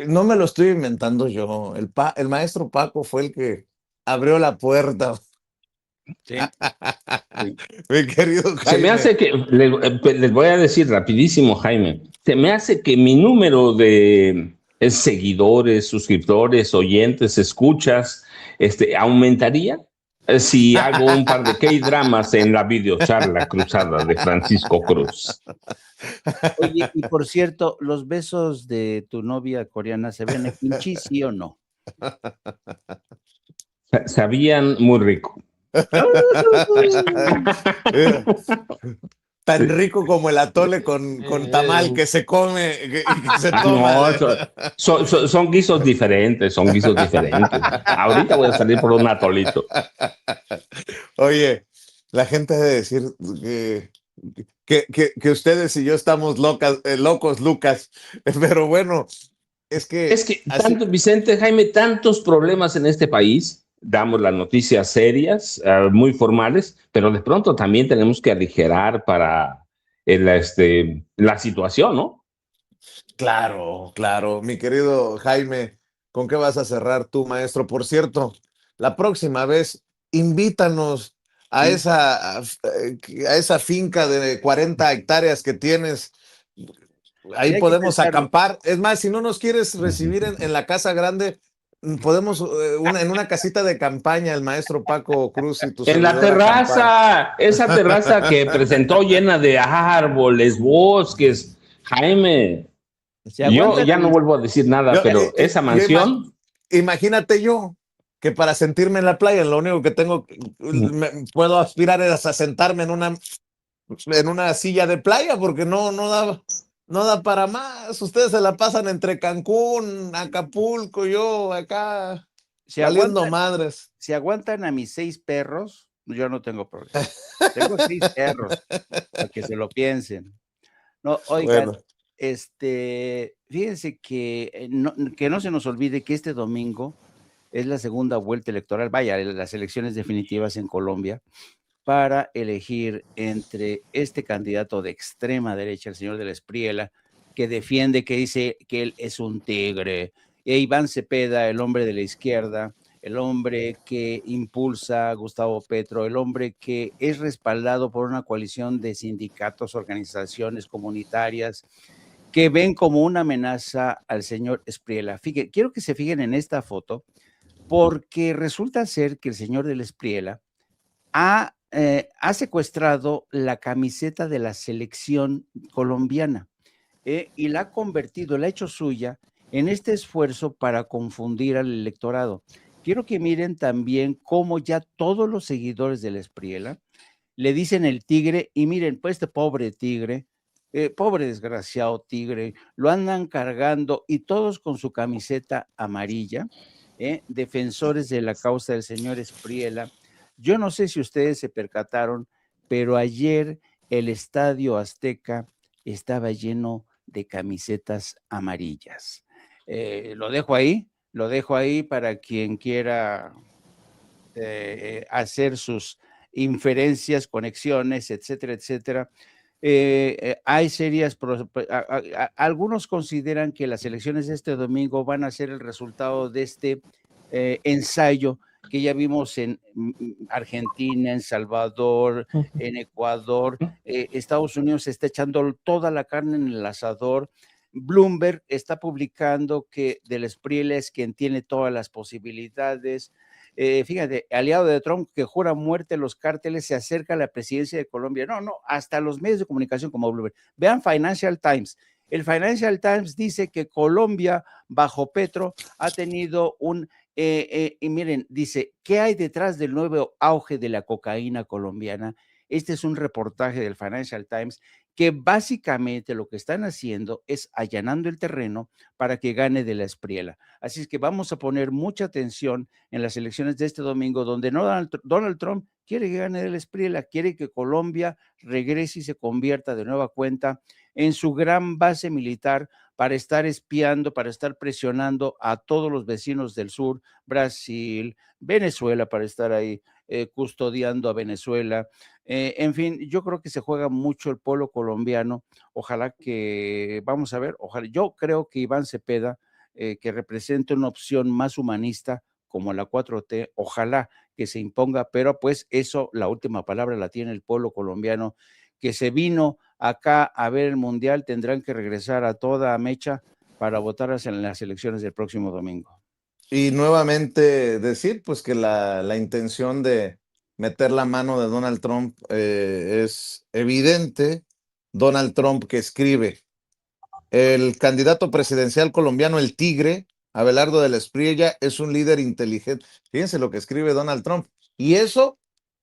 No me lo estoy inventando yo. El maestro Paco fue el que abrió la puerta. Sí. Mi querido Jaime. Se me hace que, les voy a decir rapidísimo, Jaime, se me hace que mi número de seguidores, suscriptores, oyentes, escuchas, aumentaría si hago un par de K-dramas en la videocharla cruzada de Francisco Cruz. Oye, y por cierto, ¿los besos de tu novia coreana se ven en kimchi, sí o no? Sabían muy rico. Tan rico como el atole con tamal que se come y que se toma. No, son guisos diferentes, son guisos diferentes. Ahorita voy a salir por un atolito. Oye, la gente debe decir que ustedes y yo estamos locos, Lucas, pero bueno, es que tanto, Vicente, Jaime, tantos problemas en este país. Damos las noticias serias, muy formales, pero de pronto también tenemos que aligerar para la situación, ¿no? Claro, claro. Mi querido Jaime, ¿con qué vas a cerrar tú, maestro? Por cierto, la próxima vez invítanos a esa finca de 40 hectáreas que tienes. Ahí Sí, podemos acampar. Es más, si no nos quieres recibir en la casa grande, podemos en una casita de campaña, el maestro Paco Cruz y tu En la servidor acampar. terraza, esa terraza que presentó llena de árboles, bosques, Jaime. Yo ya no vuelvo a decir nada, pero esa mansión. Imagínate yo que para sentirme en la playa, lo único que puedo aspirar es a sentarme en una silla de playa, porque no da para más. Ustedes se la pasan entre Cancún, Acapulco, yo acá valiendo madres. Si aguantan a mis 6 perros, yo no tengo problema. Tengo 6 perros, para que se lo piensen. No, oigan, Bueno. Fíjense que no se nos olvide que este domingo es la segunda vuelta electoral, vaya, las elecciones definitivas en Colombia, para elegir entre este candidato de extrema derecha, el señor de la Espriella, que defiende, que dice que él es un tigre, e Iván Cepeda, el hombre de la izquierda, el hombre que impulsa a Gustavo Petro, el hombre que es respaldado por una coalición de sindicatos, organizaciones comunitarias, que ven como una amenaza al señor Espriella. Quiero que se fijen en esta foto, porque resulta ser que el señor de la Espriella ha secuestrado la camiseta de la selección colombiana y la ha convertido, la ha hecho suya en este esfuerzo para confundir al electorado. Quiero que miren también cómo ya todos los seguidores de la Espriella le dicen el tigre, y miren, pues este pobre tigre, pobre desgraciado tigre, lo andan cargando y todos con su camiseta amarilla, defensores de la causa del señor Espriella. Yo no sé si ustedes se percataron, pero ayer el Estadio Azteca estaba lleno de camisetas amarillas. Lo dejo ahí para quien quiera hacer sus inferencias, conexiones, etcétera, etcétera. Hay serias, algunos consideran que las elecciones de este domingo van a ser el resultado de este ensayo que ya vimos en Argentina, en Salvador, en Ecuador. Estados Unidos está echando toda la carne en el asador. Bloomberg está publicando que Del Espriella es quien tiene todas las posibilidades. Fíjate, aliado de Trump que jura muerte a los cárteles, se acerca a la presidencia de Colombia. No, hasta los medios de comunicación como Bloomberg. Vean Financial Times. El Financial Times dice que Colombia, bajo Petro, ha tenido y miren, dice, ¿qué hay detrás del nuevo auge de la cocaína colombiana? Este es un reportaje del Financial Times que básicamente lo que están haciendo es allanando el terreno para que gane Del Espriella. Así es que vamos a poner mucha atención en las elecciones de este domingo, donde no Donald Trump quiere que gane Del Espriella, quiere que Colombia regrese y se convierta de nueva cuenta en su gran base militar para estar espiando, para estar presionando a todos los vecinos del sur, Brasil, Venezuela, para estar ahí custodiando a Venezuela. En fin, yo creo que se juega mucho el pueblo colombiano. Ojalá que, vamos a ver, ojalá, yo creo que Iván Cepeda, que representa una opción más humanista como la 4T, ojalá que se imponga, pero pues eso, la última palabra la tiene el pueblo colombiano, que se vino acá a ver el Mundial, tendrán que regresar a toda mecha para votar en las elecciones del próximo domingo. Y nuevamente decir, pues, que la intención de meter la mano de Donald Trump es evidente. Donald Trump que escribe, el candidato presidencial colombiano, el Tigre, Abelardo Del Espriella, es un líder inteligente. Fíjense lo que escribe Donald Trump. Y eso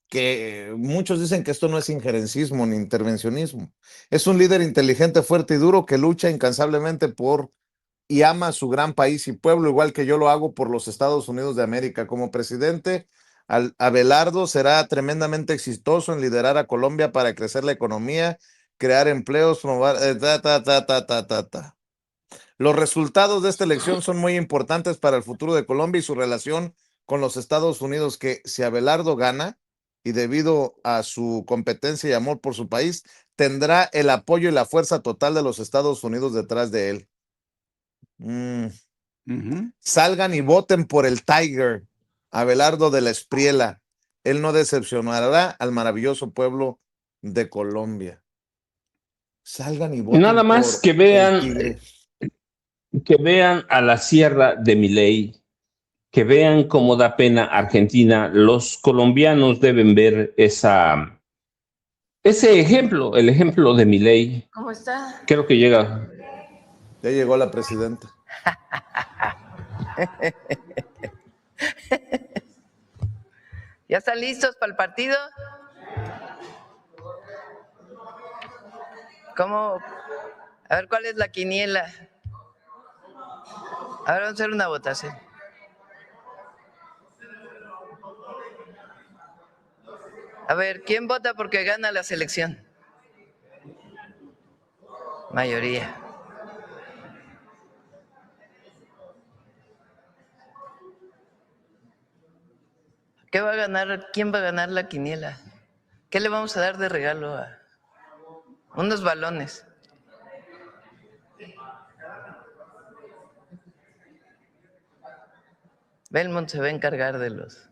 que muchos dicen que esto no es injerencismo ni intervencionismo. Es un líder inteligente, fuerte y duro que lucha incansablemente por y ama a su gran país y pueblo, igual que yo lo hago por los Estados Unidos de América. Como presidente, Abelardo será tremendamente exitoso en liderar a Colombia para crecer la economía, crear empleos, promover. Los resultados de esta elección son muy importantes para el futuro de Colombia y su relación con los Estados Unidos, que si Abelardo gana, y debido a su competencia y amor por su país, tendrá el apoyo y la fuerza total de los Estados Unidos detrás de él. Salgan y voten por el Tiger, Abelardo Del Espriella. Él no decepcionará al maravilloso pueblo de Colombia. Salgan y voten Nada más por el Tigre. que vean a la sierra de Milei, que vean cómo da pena Argentina. Los colombianos deben ver ese ejemplo, el ejemplo de Milei. ¿Cómo está? Creo que llega. Ya llegó la presidenta. ¿Ya están listos para el partido? ¿Cómo? A ver, ¿cuál es la quiniela? A ver, vamos a hacer una votación. A ver, ¿quién vota porque gana la selección? Mayoría. ¿Qué va a ganar? ¿Quién va a ganar la quiniela? ¿Qué le vamos a dar de regalo a unos balones? Belmont se va a encargar de los